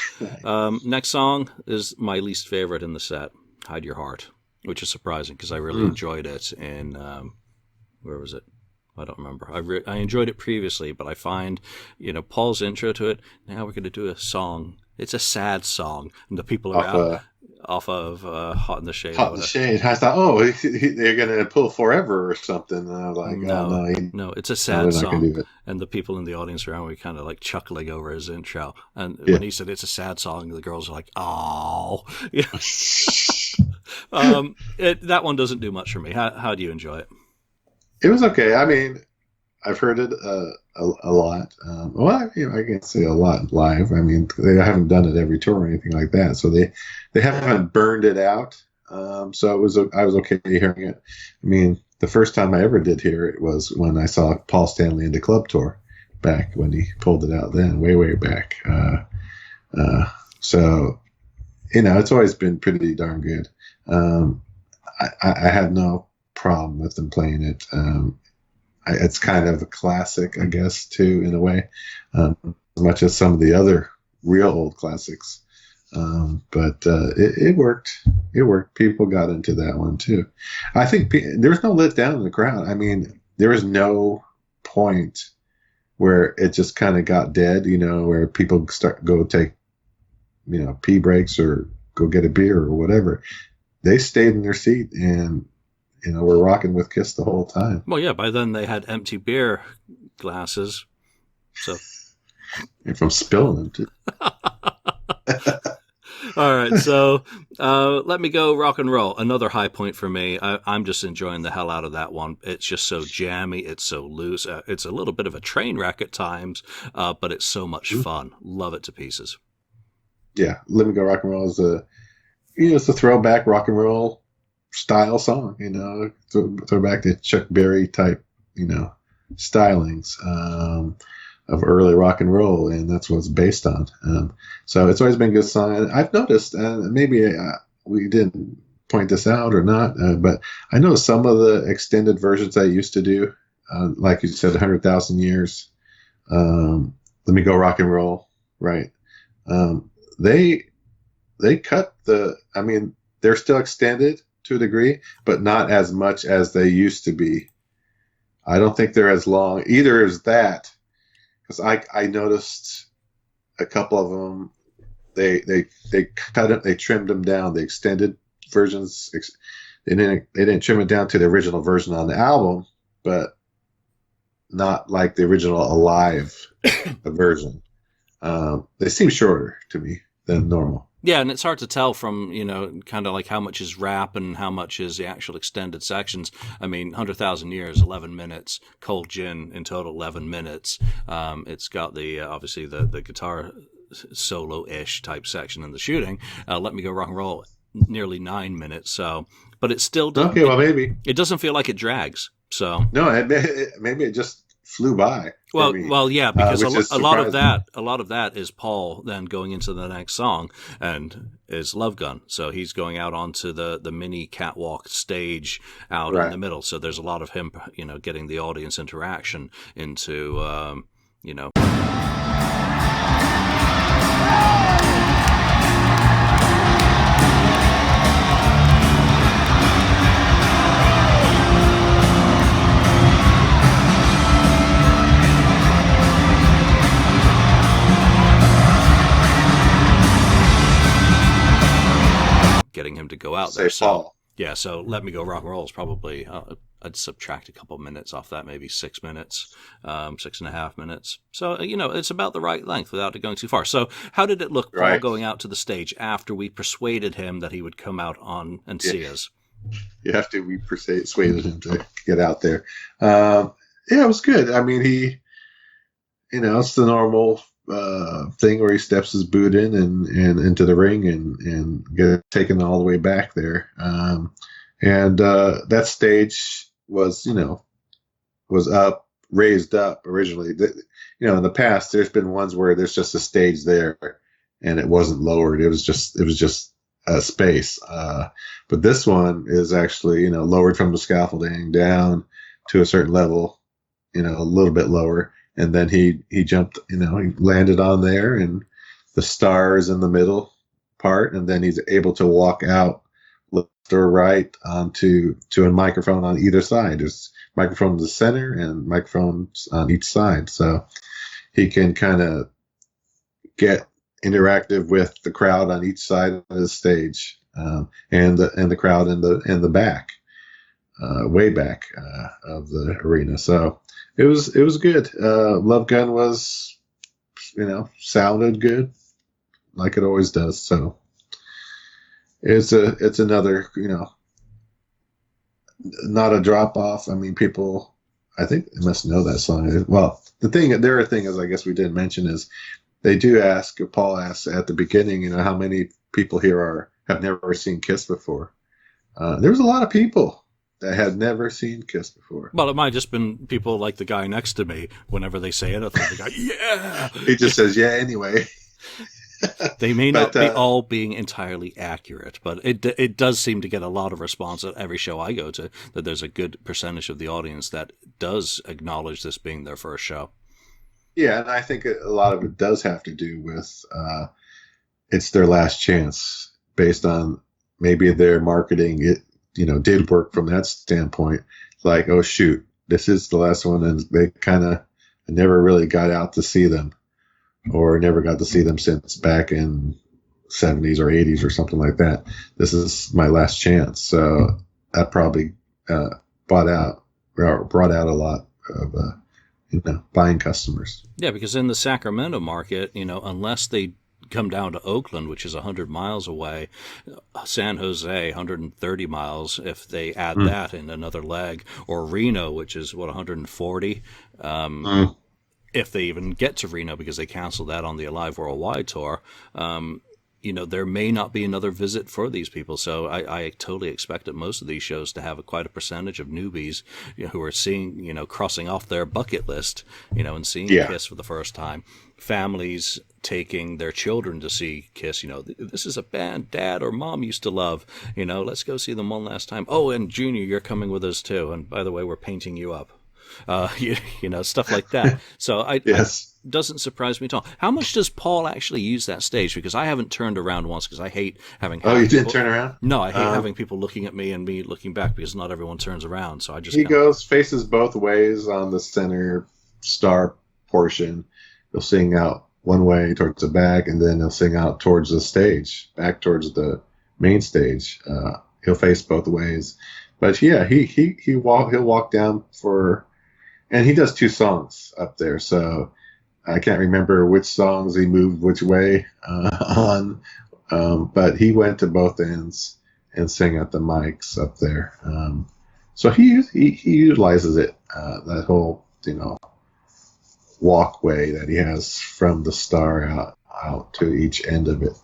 next song is my least favorite in the set, Hide Your Heart, which is surprising because I really enjoyed it in, where was it? I don't remember. I enjoyed it previously, but I find, Paul's intro to it, now we're going to do a song. It's a sad song, and the people are out. Off of Hot in the Shade. Hot in the Shade. I thought, they're going to pull Forever or something. And I was like, no, it's a sad song. And the people in the audience around were kind of like chuckling over his intro. And when he said it's a sad song, the girls are like, oh. That one doesn't do much for me. How do you enjoy it? It was okay. I mean, I've heard it a lot. I can't say a lot live. I mean, they haven't done it every tour or anything like that, so they haven't burned it out. So I was okay hearing it. I mean, the first time I ever did hear it was when I saw Paul Stanley in the club tour back when he pulled it out then, way back. So it's always been pretty darn good. I had no problem with them playing it. It's kind of a classic, I guess, too, in a way, as much as some of the other real old classics. But it worked. It worked. People got into that one, too. I think there was no let down in the crowd. I mean, there was no point where it just kind of got dead, where people go take, pee breaks or go get a beer or whatever. They stayed in their seat and we're rocking with Kiss the whole time. Well, yeah, by then they had empty beer glasses So, and from spilling them too. All right, so Let Me Go Rock and Roll, another high point for me. I'm just enjoying the hell out of that one. It's just so jammy. It's so loose. It's a little bit of a train wreck at times, but it's so much fun. Love it to pieces. Yeah, Let Me Go Rock and Roll is it's a throwback rock and roll style song. Throwback to Chuck Berry type, stylings of early rock and roll, and that's what it's based on. So it's always been a good song. I've noticed, and maybe we didn't point this out or not, but I know some of the extended versions I used to do, like you said, 100,000 Years, Let Me Go Rock and Roll, right? They cut they're still extended to a degree, but not as much as they used to be. I don't think they're as long. Either is that, because I noticed a couple of them, they cut it, they trimmed them down. The extended versions, they didn't trim it down to the original version on the album, but not like the original Alive version. They seem shorter to me than normal. Yeah, and it's hard to tell from, kind of like how much is rap and how much is the actual extended sections. I mean, 100,000 Years, 11 minutes. Cold Gin in total, 11 minutes. It's got obviously the guitar solo-ish type section in the shooting. Let Me Go Rock and Roll, nearly 9 minutes. So, but it still doesn't. Okay, well, maybe. It doesn't feel like it drags. So. No, maybe it just flew by. Well, yeah, because a lot of that is Paul then going into the next song and is Love Gun. So he's going out onto the mini catwalk stage out in the middle. So there's a lot of him, getting the audience interaction into, getting him to go out there. So, yeah, so Let Me Go Rock and Roll is probably, I'd subtract a couple minutes off that, maybe 6 minutes, 6.5 minutes. So, it's about the right length without it going too far. So how did it look, Paul, going out to the stage after we persuaded him that he would come out on and see us? You have to, we persuaded him to get out there. Yeah, it was good. I mean, he, it's the normal thing where he steps his boot in and into the ring and get taken all the way back there. And that stage was, was raised up originally. In the past, there's been ones where there's just a stage there and it wasn't lowered. It was just a space. But this one is actually, lowered from the scaffolding down to a certain level, a little bit lower. And then he jumped, he landed on there, and the stars in the middle part, and then he's able to walk out left or right onto a microphone on either side. There's microphone in the center and microphones on each side, so he can kind of get interactive with the crowd on each side of the stage, and the crowd in the back, way back of the arena. So. It was good. Love Gun was, sounded good, like it always does. So it's another, not a drop off. I mean, people, I think they must know that song. Well, the other thing is, I guess we didn't mention is they do ask. Paul asks at the beginning, how many people here have never seen Kiss before. There was a lot of people that had never seen Kiss before. Well, it might have just been people like the guy next to me. Whenever they say anything, the guy, yeah! He just says, yeah, anyway. They may not be all being entirely accurate, but it does seem to get a lot of response at every show I go to, that there's a good percentage of the audience that does acknowledge this being their first show. Yeah, and I think a lot of it does have to do with it's their last chance, based on maybe their marketing. It did work from that standpoint. Like, oh shoot, this is the last one, and they kind of never really got out to see them, or never got to see them since back in 70s or 80s or something like that. This is my last chance. So that probably brought out a lot of buying customers. Yeah, because in the Sacramento market, unless they come down to Oakland, which is 100 miles away, San Jose, 130 miles, if they add that in another leg, or Reno, which is, 140, if they even get to Reno, because they canceled that on the Alive Worldwide tour, there may not be another visit for these people. So I totally expect at most of these shows to have quite a percentage of newbies who are seeing, crossing off their bucket list, and seeing Kiss for the first time. Families taking their children to see Kiss. This is a band Dad or Mom used to love. Let's go see them one last time. Oh, and Junior, you're coming with us too. And by the way, we're painting you up. Stuff like that. So yes. It doesn't surprise me at all. How much does Paul actually use that stage? Because I haven't turned around once, because I hate having. Oh, you didn't turn around? No, I hate having people looking at me and me looking back, because not everyone turns around. So I just. He faces both ways on the center star portion. He'll sing out one way towards the back, and then he'll sing out towards the stage, back towards the main stage. He'll face both ways, but yeah, he'll walk down for. And he does 2 songs up there, so I can't remember which songs he moved which way on, but he went to both ends and sang at the mics up there. So he utilizes it, that whole walkway that he has from the star out to each end of it.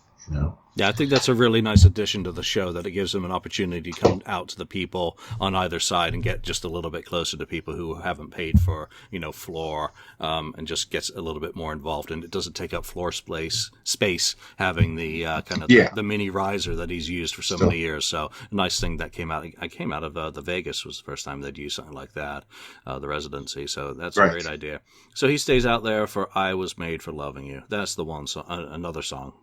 Yeah, I think that's a really nice addition to the show, that it gives them an opportunity to come out to the people on either side and get just a little bit closer to people who haven't paid for, floor, and just gets a little bit more involved. And it doesn't take up floor space having the the mini riser that he's used for so many years. So a nice thing that came out. I came out of the Vegas was the first time they'd used something like that, the residency. So that's a great idea. So he stays out there for "I Was Made for Loving You." That's the one. So another song.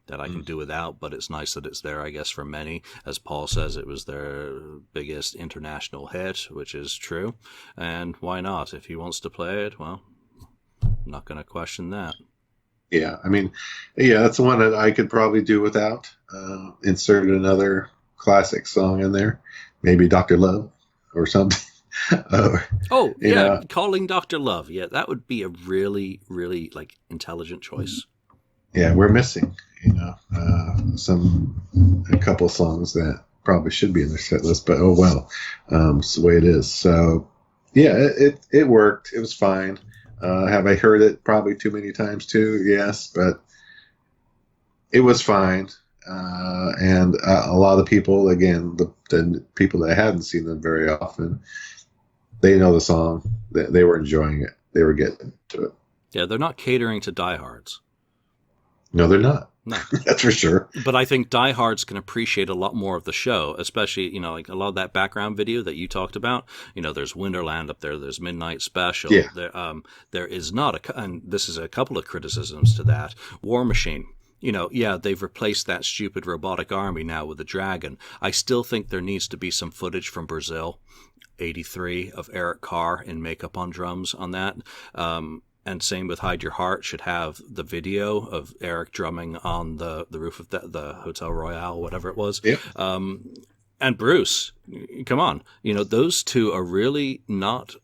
That I can do without, but it's nice that it's there, I guess, for many. As Paul says, it was their biggest international hit, which is true. And why not? If he wants to play it, well, I'm not going to question that. Yeah, that's the one that I could probably do without. Insert another classic song in there, maybe Dr. Love or something. Calling Dr. Love. Yeah, that would be a really, really intelligent choice. Yeah, we're missing, a couple songs that probably should be in their set list, but oh well, it's the way it is. So, yeah, it worked. It was fine. Have I heard it probably too many times too? Yes, but it was fine. And a lot of people, again, the people that hadn't seen them very often, they know the song. They were enjoying it. They were getting to it. Yeah, they're not catering to diehards. No, they're not. No. That's for sure. But I think diehards can appreciate a lot more of the show, especially, a lot of that background video that you talked about. There's Winterland up there. There's Midnight Special. Yeah. There is not and this is a couple of criticisms to that. War Machine. They've replaced that stupid robotic army now with a dragon. I still think there needs to be some footage from Brazil, 83, of Eric Carr in makeup on drums on that. And same with Hide Your Heart, should have the video of Eric drumming on the roof of the Hotel Royale, whatever it was. Yeah. And Bruce, come on. Those two are really not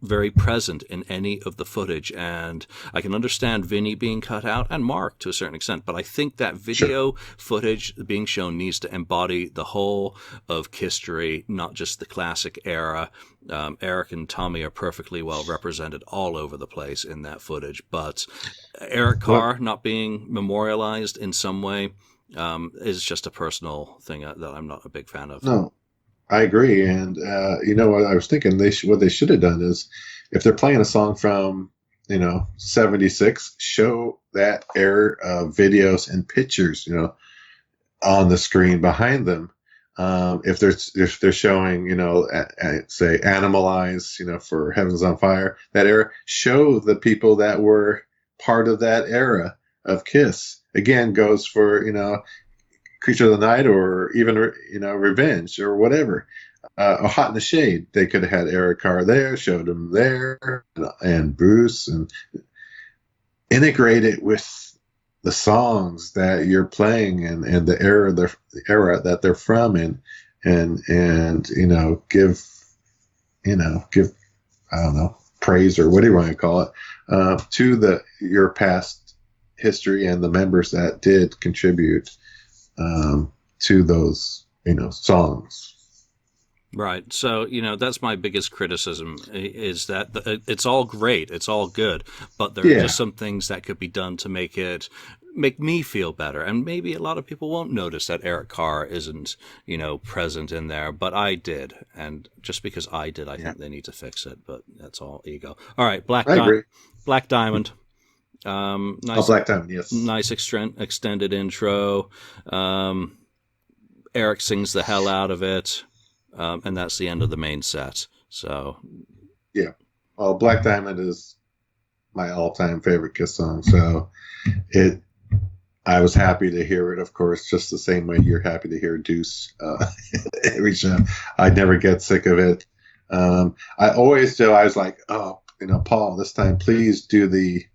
very present in any of the footage. And I can understand Vinny being cut out, and Mark to a certain extent, but I think that video footage being shown needs to embody the whole of Kisstory, not just the classic era. Eric and Tommy are perfectly well represented all over the place in that footage, but Eric Carr not being memorialized in some way is just a personal thing that I'm not a big fan of. No, I agree. And what I was thinking, what they should have done is, if they're playing a song from 76, show that era of videos and pictures on the screen behind them. If they're showing say Animalize for Heaven's on Fire, that era, show the people that were part of that era of Kiss. Again, goes for Creature of the Night, or even Revenge, or whatever. A Hot in the Shade, they could have had Eric Carr there, showed him there, and Bruce, and integrate it with the songs that you're playing and the era that they're from, and give I don't know, praise or whatever you want to call it, to your past history and the members that did contribute to those, songs. Right. So, that's my biggest criticism is that it's all great. It's all good. But there are just some things that could be done to make me feel better. And maybe a lot of people won't notice that Eric Carr isn't, present in there. But I did. And just because I did, I think they need to fix it. But that's all ego. All right. Black Diamond. Nice, Black Diamond, yes. Nice extended intro. Eric sings the hell out of it. And that's the end of the main set. So, yeah. Well, Black Diamond is my all-time favorite Kiss song. So, I was happy to hear it, of course, just the same way you're happy to hear Deuce every show. I never get sick of it. I always do. I was like, Paul, this time please do the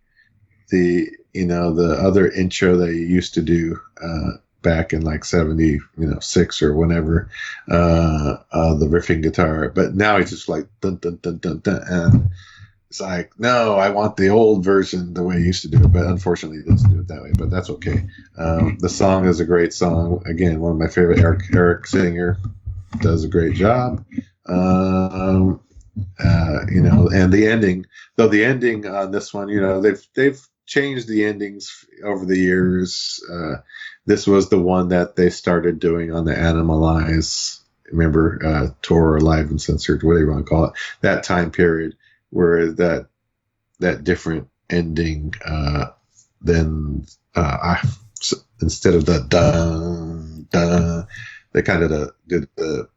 other intro that you used to do. Back in like 76 or whenever, the riffing guitar. But now it's just like dun dun dun dun dun, and it's like, no, I want the old version the way you used to do it. But unfortunately, it doesn't do it that way. But that's okay. The song is a great song. Again, one of my favorite. Eric Singer does a great job. And the ending, though the ending on this one, they've changed the endings over the years. This was the one that they started doing on the Animalize, remember, tour, Live and Censored, whatever you want to call it, that time period where that different ending, instead of the dun dun, they kind of did the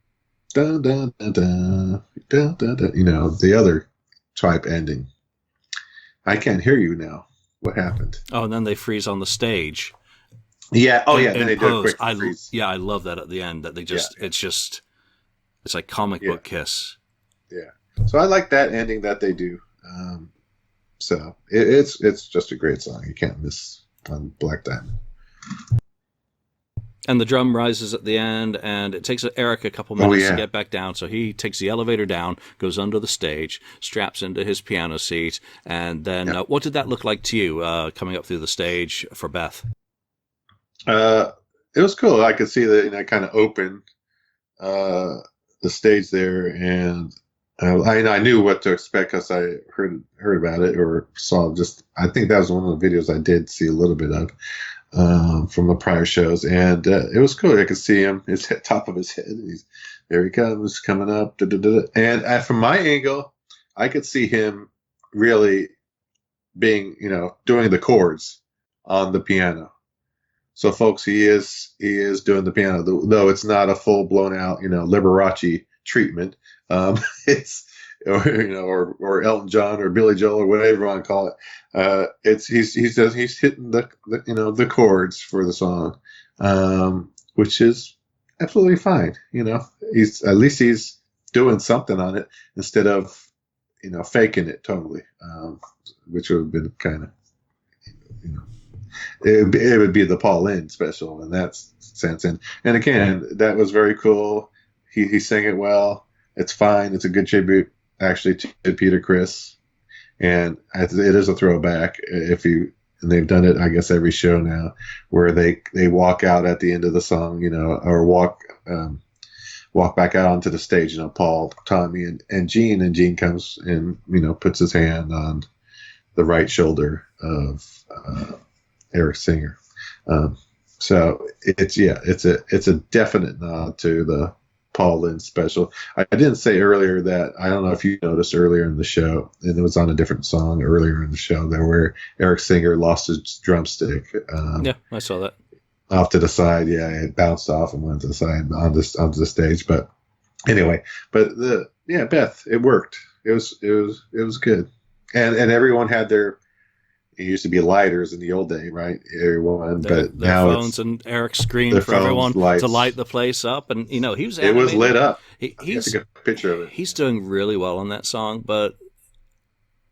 dun dun dun dun dun dun dun, the other type ending. I can't hear you now. What happened? Oh, and then they freeze on the stage. Yeah. Oh, yeah. Then they do a quick freeze. I love that at the end. That they just, it's like comic book Kiss. Yeah. So I like that ending that they do. So it's just a great song. You can't miss on Black Diamond. And the drum rises at the end, and it takes Eric a couple minutes to get back down. So he takes the elevator down, goes under the stage, straps into his piano seat, and then what did that look like to you coming up through the stage for Beth? It was cool. I could see that kind of open the stage there, and I knew what to expect because I heard about it or saw. I think that was one of the videos I did see a little bit of from the prior shows, and it was cool. I could see him, his top of his head. There he comes, coming up, da, da, da, da. And from my angle, I could see him really being, doing the chords on the piano. So, folks, he is doing the piano, though it's not a full blown out, Liberace treatment. It's or Elton John or Billy Joel or whatever you want to call it. He's hitting the chords for the song, which is absolutely fine. He's at least he's doing something on it instead of faking it totally, which would have been kind of it would be the Paul Lynde special in that sense. And again, that was very cool. He sang it well. It's fine. It's a good tribute, actually, to Peter Criss. And it is a throwback. And they've done it, I guess, every show now, where they walk out at the end of the song, or walk back out onto the stage. Paul, Tommy, and Gene. And Gene comes and puts his hand on the right shoulder of Eric Singer. So it's a definite nod to the Paul Lynde special. I didn't say earlier that, I don't know if you noticed earlier in the show, and it was on a different song earlier in the show, there where Eric Singer lost his drumstick. Yeah, I saw that. Off to the side. Yeah, it bounced off and went to the side onto the stage. But anyway, Beth, it worked. It was good. And everyone had it used to be lighters in the old day, right? Everyone, but their now phones, and Eric screamed for everyone to light the place up, and he was animated. It was lit up. He's took a picture of it. He's doing really well on that song, but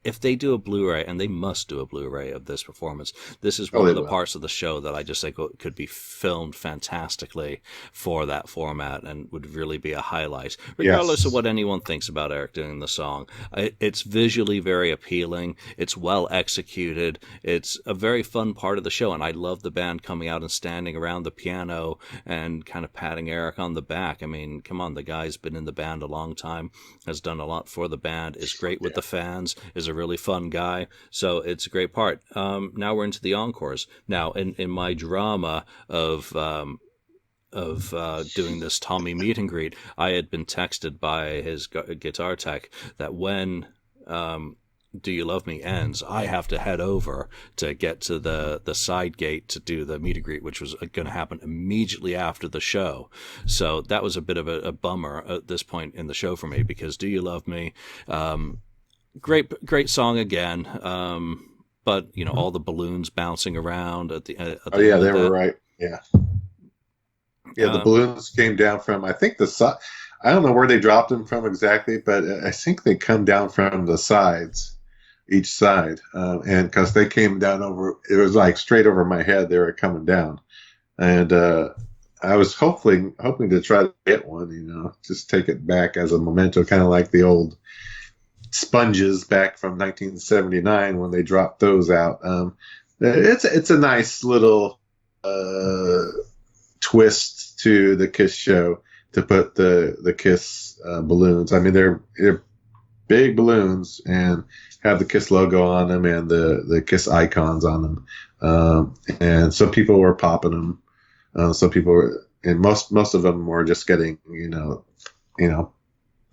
if they do a Blu-ray, and they must do a Blu-ray of this performance, this is Oh, one they of the will. parts of the show that I just think could be filmed fantastically for that format and would really be a highlight, regardless of Yes. what anyone thinks about Eric doing the song. It's visually very appealing. It's well executed. It's a very fun part of the show, and I love the band coming out and standing around the piano and kind of patting Eric on the back. I mean, come on, the guy's been in the band a long time, has done a lot for the band, is great with the fans, is a really fun guy. So it's a great part. Now we're into the encores. Now, in my drama of doing this Tommy meet and greet, I had been texted by his guitar tech that when Do You Love Me ends, I have to head over to get to the side gate to do the meet and greet, which was going to happen immediately after the show. So that was a bit of a bummer at this point in the show for me, because Do You Love Me, great song again, but all the balloons bouncing around at the end Oh, yeah, of they were that. right. Yeah. Yeah, the balloons came down from, I think, the side. I don't know where they dropped them from exactly, but I think they come down from the sides, each side. And because they came down over, it was like straight over my head, they were coming down. And I was hoping to try to get one, just take it back as a memento, kind of like the old sponges back from 1979 when they dropped those out. It's a nice little twist to the Kiss show to put the Kiss balloons. I mean, they're big balloons and have the Kiss logo on them and the Kiss icons on them. And some people were popping them. Some people were, and most of them were just getting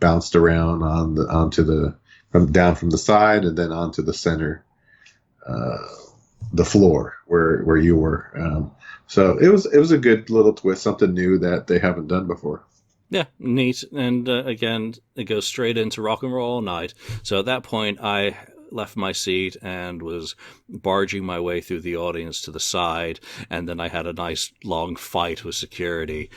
bounced around down from the side and then onto the center, the floor where you were. So it was a good little twist, something new that they haven't done before. Yeah, neat. And again, it goes straight into Rock and Roll All Night. So at that point, I left my seat and was barging my way through the audience to the side, and then I had a nice long fight with security,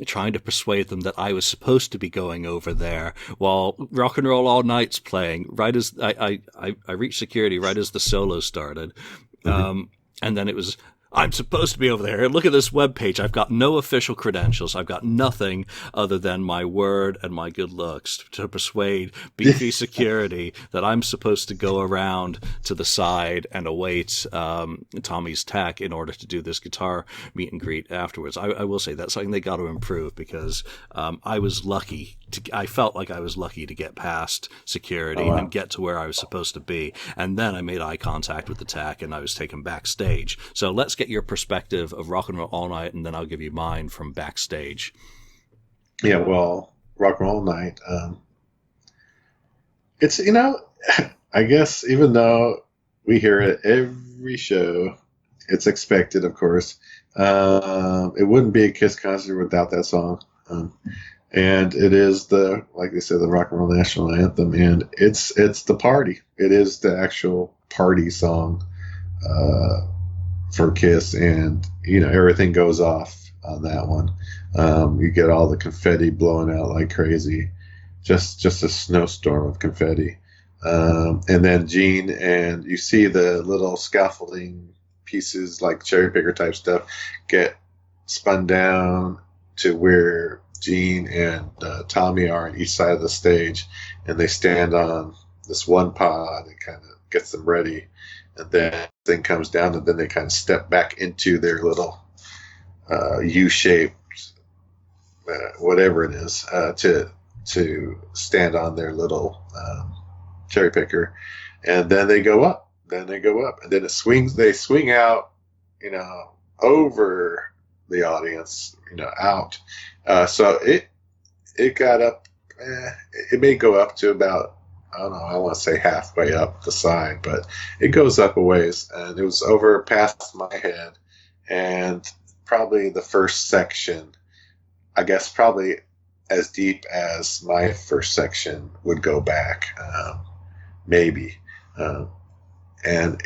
trying to persuade them that I was supposed to be going over there while Rock and Roll All Night's playing. Right as I reached security right as the solo started, and then it was, I'm supposed to be over there. Look at this webpage. I've got no official credentials. I've got nothing other than my word and my good looks to persuade beefy security that I'm supposed to go around to the side and await Tommy's tech in order to do this guitar meet and greet afterwards. I will say that's something they got to improve, because I was lucky. I felt like I was lucky to get past security and get to where I was supposed to be. And then I made eye contact with the tech and I was taken backstage. So let's get your perspective of Rock and Roll All Night, and then I'll give you mine from backstage. Yeah, well, Rock and Roll All Night, it's, I guess even though we hear it every show, it's expected, of course. It wouldn't be a Kiss concert without that song. And it is like they said, the Rock and Roll National Anthem, and it's the party. It is the actual party song for Kiss, and everything goes off on that one. You get all the confetti blowing out like crazy, just a snowstorm of confetti. And then Gene, and you see the little scaffolding pieces like cherry picker type stuff get spun down to where Gene and Tommy are on each side of the stage, and they stand on this one pod and kind of gets them ready, and then thing comes down, and then they kind of step back into their little U-shaped whatever it is to stand on their little cherry picker, and then they go up, and then they swing out, over the audience, out. So it got up. It may go up to about, I don't know, I want to say halfway up the side, but it goes up a ways, and it was over past my head, and probably the first section, I guess probably as deep as my first section would go back, maybe. And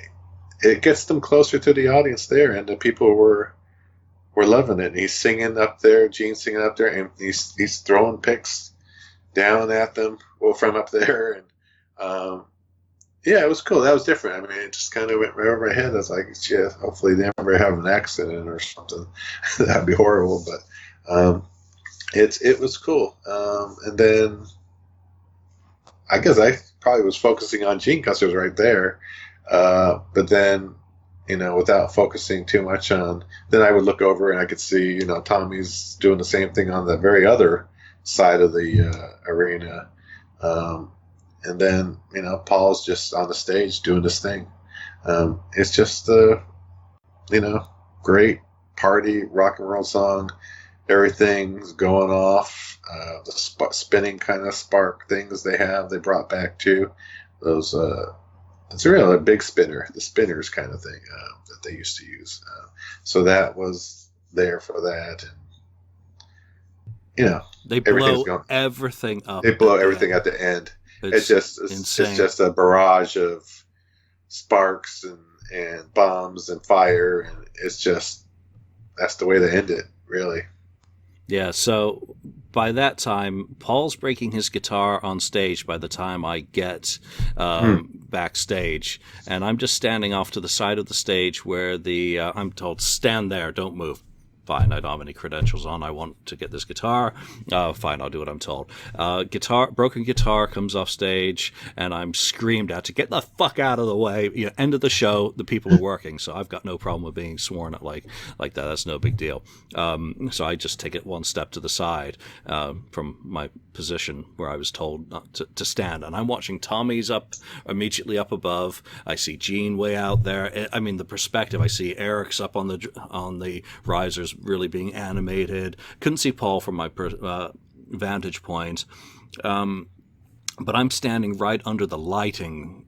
it gets them closer to the audience there, and the people were loving it. And he's singing up there, Gene's singing up there, and he's throwing picks down at them, from up there, and Yeah, it was cool. That was different. I mean, it just kind of went right over my head. I was like, yeah, hopefully they never have an accident or something. That'd be horrible. But it was cool. And then I guess I probably was focusing on Gene because it was right there. But then, without focusing too much on, then I would look over and I could see, Tommy's doing the same thing on the very other side of the arena. And then, Paul's just on the stage doing this thing. It's just great party rock and roll song. Everything's going off. The spinning kind of spark things they brought back too. Those, it's really a big spinner, the spinners kind of thing that they used to use. So that was there for that. And, they blow everything up. They blow everything at the end. It's just a barrage of sparks and bombs and fire, and that's the way they end it, really. Yeah, so by that time, Paul's breaking his guitar on stage by the time I get backstage, and I'm just standing off to the side of the stage where I'm told, stand there, don't move. Fine, I don't have any credentials on. I want to get this guitar. Fine, I'll do what I'm told. Broken guitar comes off stage, and I'm screamed at to get the fuck out of the way. End of the show. The people are working, so I've got no problem with being sworn at like that. That's no big deal. So I just take it one step to the side from my position where I was told not to stand, and I'm watching Tommy's immediately up above. I see Gene way out there. I mean, the perspective. I see Eric's up on the risers, really being animated. Couldn't see Paul from my vantage point, but I'm standing right under the lighting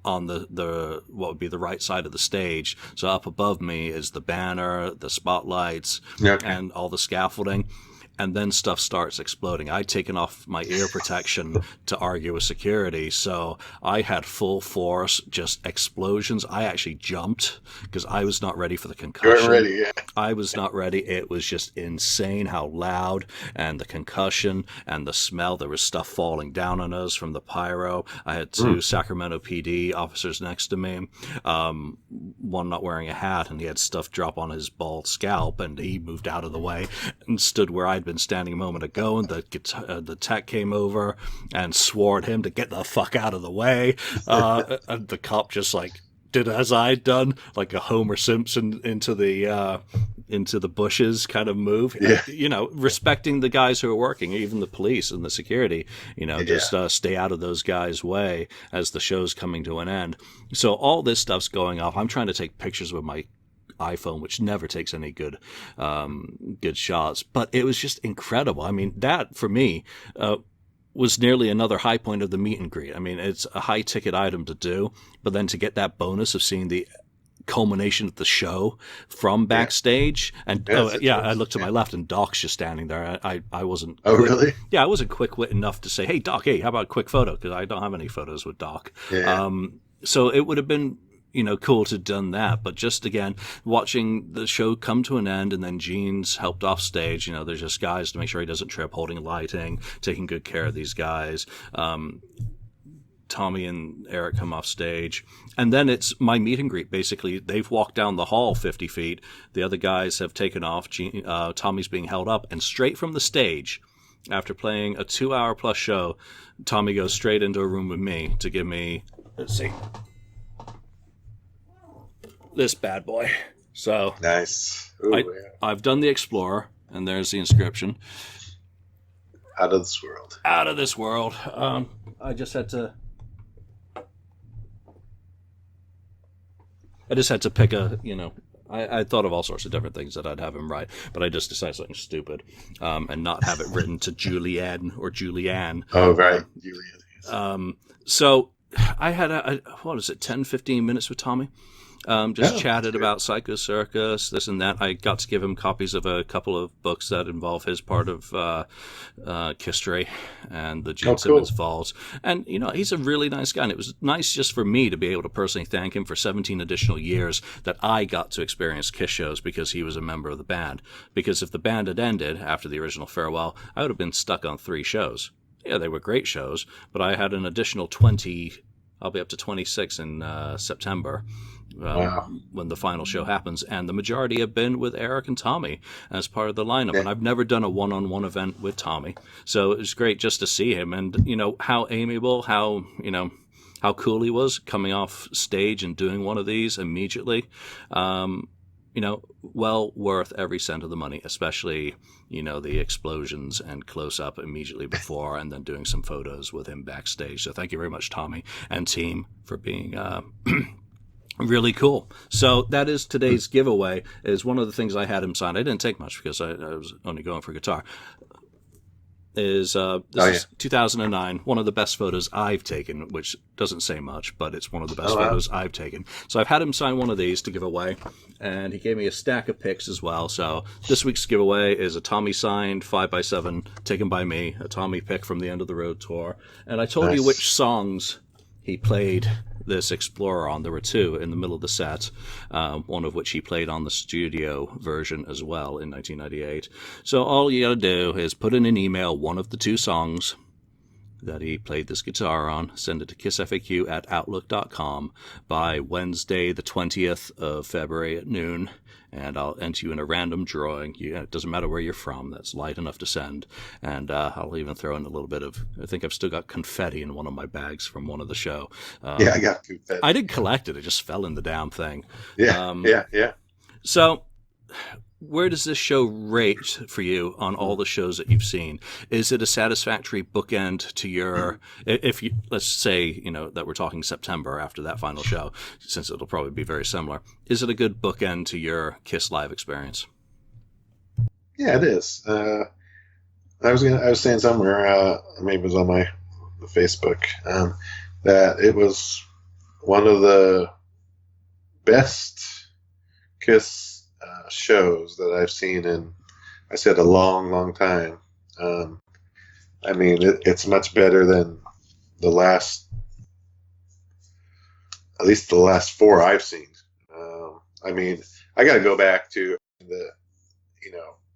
on the what would be the right side of the stage. So up above me is the banner, the spotlights, and all the scaffolding. And then stuff starts exploding. I'd taken off my ear protection to argue with security, so I had full force, just explosions. I actually jumped because I was not ready for the concussion. You weren't ready, yeah. I was not ready. It was just insane how loud, and the concussion and the smell. There was stuff falling down on us from the pyro. I had two Sacramento PD officers next to me, one not wearing a hat, and he had stuff drop on his bald scalp, and he moved out of the way and stood where I'd been standing a moment ago, and the tech came over and swore at him to get the fuck out of the way. And the cop just did as I'd done, like a Homer Simpson into the bushes kind of move. Yeah. Respecting the guys who are working, even the police and the security, just stay out of those guys' way as the show's coming to an end. So all this stuff's going off. I'm trying to take pictures with my iPhone, which never takes any good shots, but it was just incredible. I mean, that for me was nearly another high point of the meet and greet. I mean, it's a high ticket item to do, but then to get that bonus of seeing the culmination of the show from backstage, and I looked to my left and Doc's just standing there. I wasn't. Oh, really? Yeah, I wasn't quick-wit enough to say, "Hey, Doc, how about a quick photo?" Because I don't have any photos with Doc. Yeah. So it would have been cool to have done that, but just again watching the show come to an end, and then Gene's helped off stage. There's just guys to make sure he doesn't trip, holding lighting, taking good care of these guys. Tommy and Eric come off stage, and then it's my meet and greet. Basically, they've walked down the hall 50 feet. The other guys have taken off. Tommy's being held up, and straight from the stage, after playing a 2-hour plus show, Tommy goes straight into a room with me to give me, let's see, this bad boy. So nice. Ooh, I've done the Explorer, and there's the inscription. Out of this world. Out of this world. I just had to pick I thought of all sorts of different things that I'd have him write, but I just decided something stupid, and not have it written to Julianne or Julianne. Oh, right. Julianne. So I had 10, 15 minutes with Tommy. Chatted about Psycho Circus, this and that. I got to give him copies of a couple of books that involve his part of history and the Gene Simmons Vault. And, he's a really nice guy. And it was nice just for me to be able to personally thank him for 17 additional years that I got to experience Kiss shows because he was a member of the band. Because if the band had ended after the original farewell, I would have been stuck on 3 shows. Yeah, they were great shows, but I had an additional 20 I'll be up to 26 in September. Wow. When the final show happens, and the majority have been with Eric and Tommy as part of the lineup. Yeah. And I've never done a one-on-one event with Tommy, so it was great just to see him, and how amiable, how cool he was coming off stage and doing one of these immediately. Well worth every cent of the money, especially the explosions and close-up immediately before, and then doing some photos with him backstage. So thank you very much, Tommy and team, for being really cool. So that is today's giveaway, is one of the things I had him sign. I didn't take much because I was only going for guitar. Is 2009, one of the best photos I've taken, which doesn't say much, but it's one of the best photos I've taken. So I've had him sign one of these to give away, and he gave me a stack of pics as well. So this week's giveaway is a Tommy signed 5x7 taken by me, a Tommy pic from the End of the Road tour. And I told you which songs he played this Explorer on. There were two in the middle of the set, one of which he played on the studio version as well in 1998. So all you gotta do is put in an email one of the two songs that he played this guitar on, send it to KissFAQ@outlook.com by Wednesday the 20th of February at noon, and I'll enter you in a random drawing. It doesn't matter where you're from, that's light enough to send. And I'll even throw in a little bit of, I think I've still got confetti in one of my bags from one of the show. I got confetti. I didn't collect it, it just fell in the damn thing. Yeah. So where does this show rate for you on all the shows that you've seen? Is it a satisfactory bookend to your, if you, let's say, that we're talking September after that final show, since it'll probably be very similar, is it a good bookend to your Kiss Live experience? Yeah, it is. I was saying somewhere, maybe it was on my Facebook, that it was one of the best Kiss shows that I've seen in, I said, a long time. I mean, it's much better than at least the last four I've seen. I mean, I got to go back to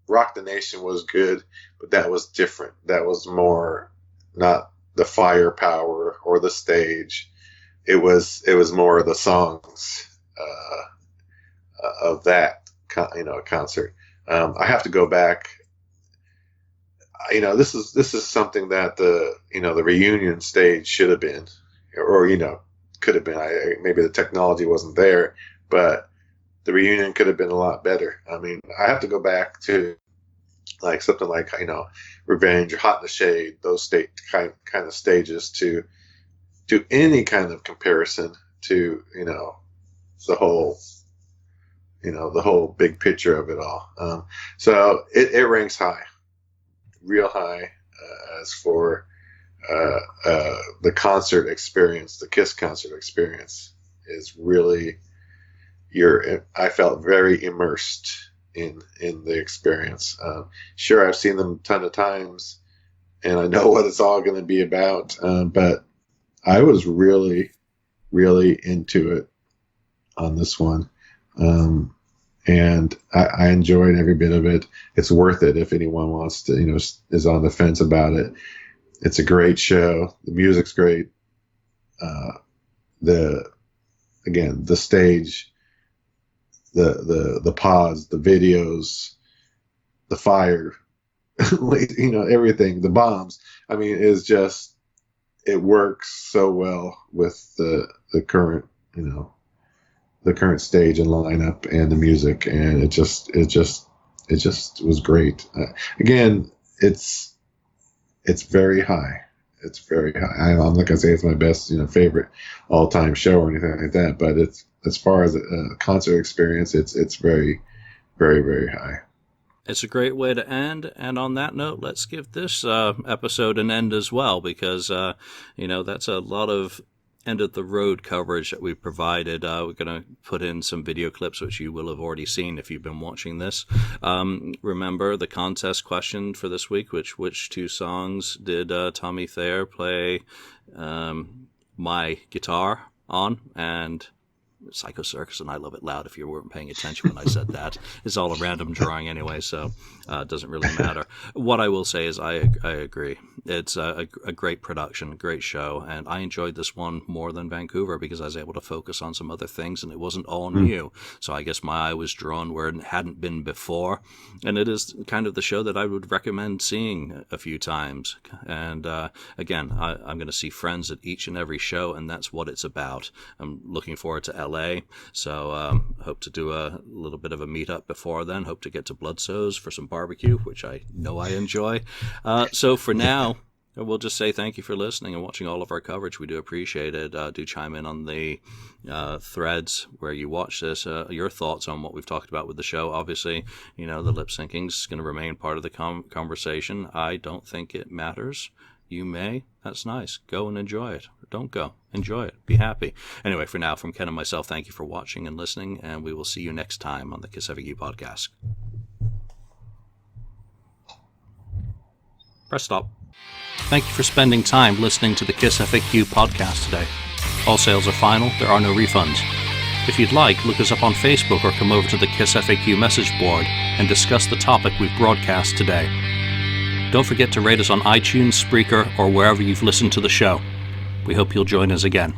Rock the Nation was good, but that was different. That was more not the firepower or the stage. It was more the songs of that concert. I have to go back. This is something that the reunion stage should have been, or could have been. Maybe the technology wasn't there, but the reunion could have been a lot better. I mean, I have to go back to like something like Revenge or Hot in the Shade, those kind of stages to do any kind of comparison to the whole big picture of it all. So it ranks high, real high, as for the concert experience. The Kiss concert experience is really, I felt very immersed in the experience. Sure, I've seen them a ton of times, and I know what it's all going to be about, but I was really, really into it on this one. And I enjoyed every bit of it. It's worth it if anyone wants to, is on the fence about it. It's a great show. The music's great. The stage, the pods, the videos, the fire, everything, the bombs. I mean, it works so well with the current, the current stage and lineup and the music, and it just was great. Again, it's very high. It's very high. I'm not gonna say it's my best, favorite all-time show or anything like that, but it's, as far as a concert experience, it's very, very, very high. It's a great way to end, and on that note, let's give this episode an end as well, because that's a lot of end of the road coverage that we provided. We're going to put in some video clips, which you will have already seen if you've been watching this. Remember the contest question for this week, which two songs did Tommy Thayer play my guitar on? And Psycho Circus and I Love It Loud, if you weren't paying attention when I said that. It's all a random drawing anyway, so it doesn't really matter. What I will say is I agree. It's a great production, great show, and I enjoyed this one more than Vancouver because I was able to focus on some other things and it wasn't all new. So I guess my eye was drawn where it hadn't been before, and it is kind of the show that I would recommend seeing a few times. And again, I'm going to see friends at each and every show, and that's what it's about. I'm looking forward to LA, so hope to do a little bit of a meetup before then. Hope to get to Bloodsoes for some barbecue, which I know I enjoy. So for now, we'll just say thank you for listening and watching all of our coverage. We do appreciate it. Do chime in on the threads where you watch this, your thoughts on what we've talked about with the show. Obviously, the lip syncing is going to remain part of the conversation. I don't think it matters. You may. That's nice. Go and enjoy it. Or don't go. Enjoy it. Be happy. Anyway, for now, from Ken and myself, thank you for watching and listening, and we will see you next time on the KissFAQ Podcast. Press stop. Thank you for spending time listening to the KissFAQ Podcast today. All sales are final. There are no refunds. If you'd like, look us up on Facebook or come over to the KissFAQ message board and discuss the topic we've broadcast today. Don't forget to rate us on iTunes, Spreaker, or wherever you've listened to the show. We hope you'll join us again.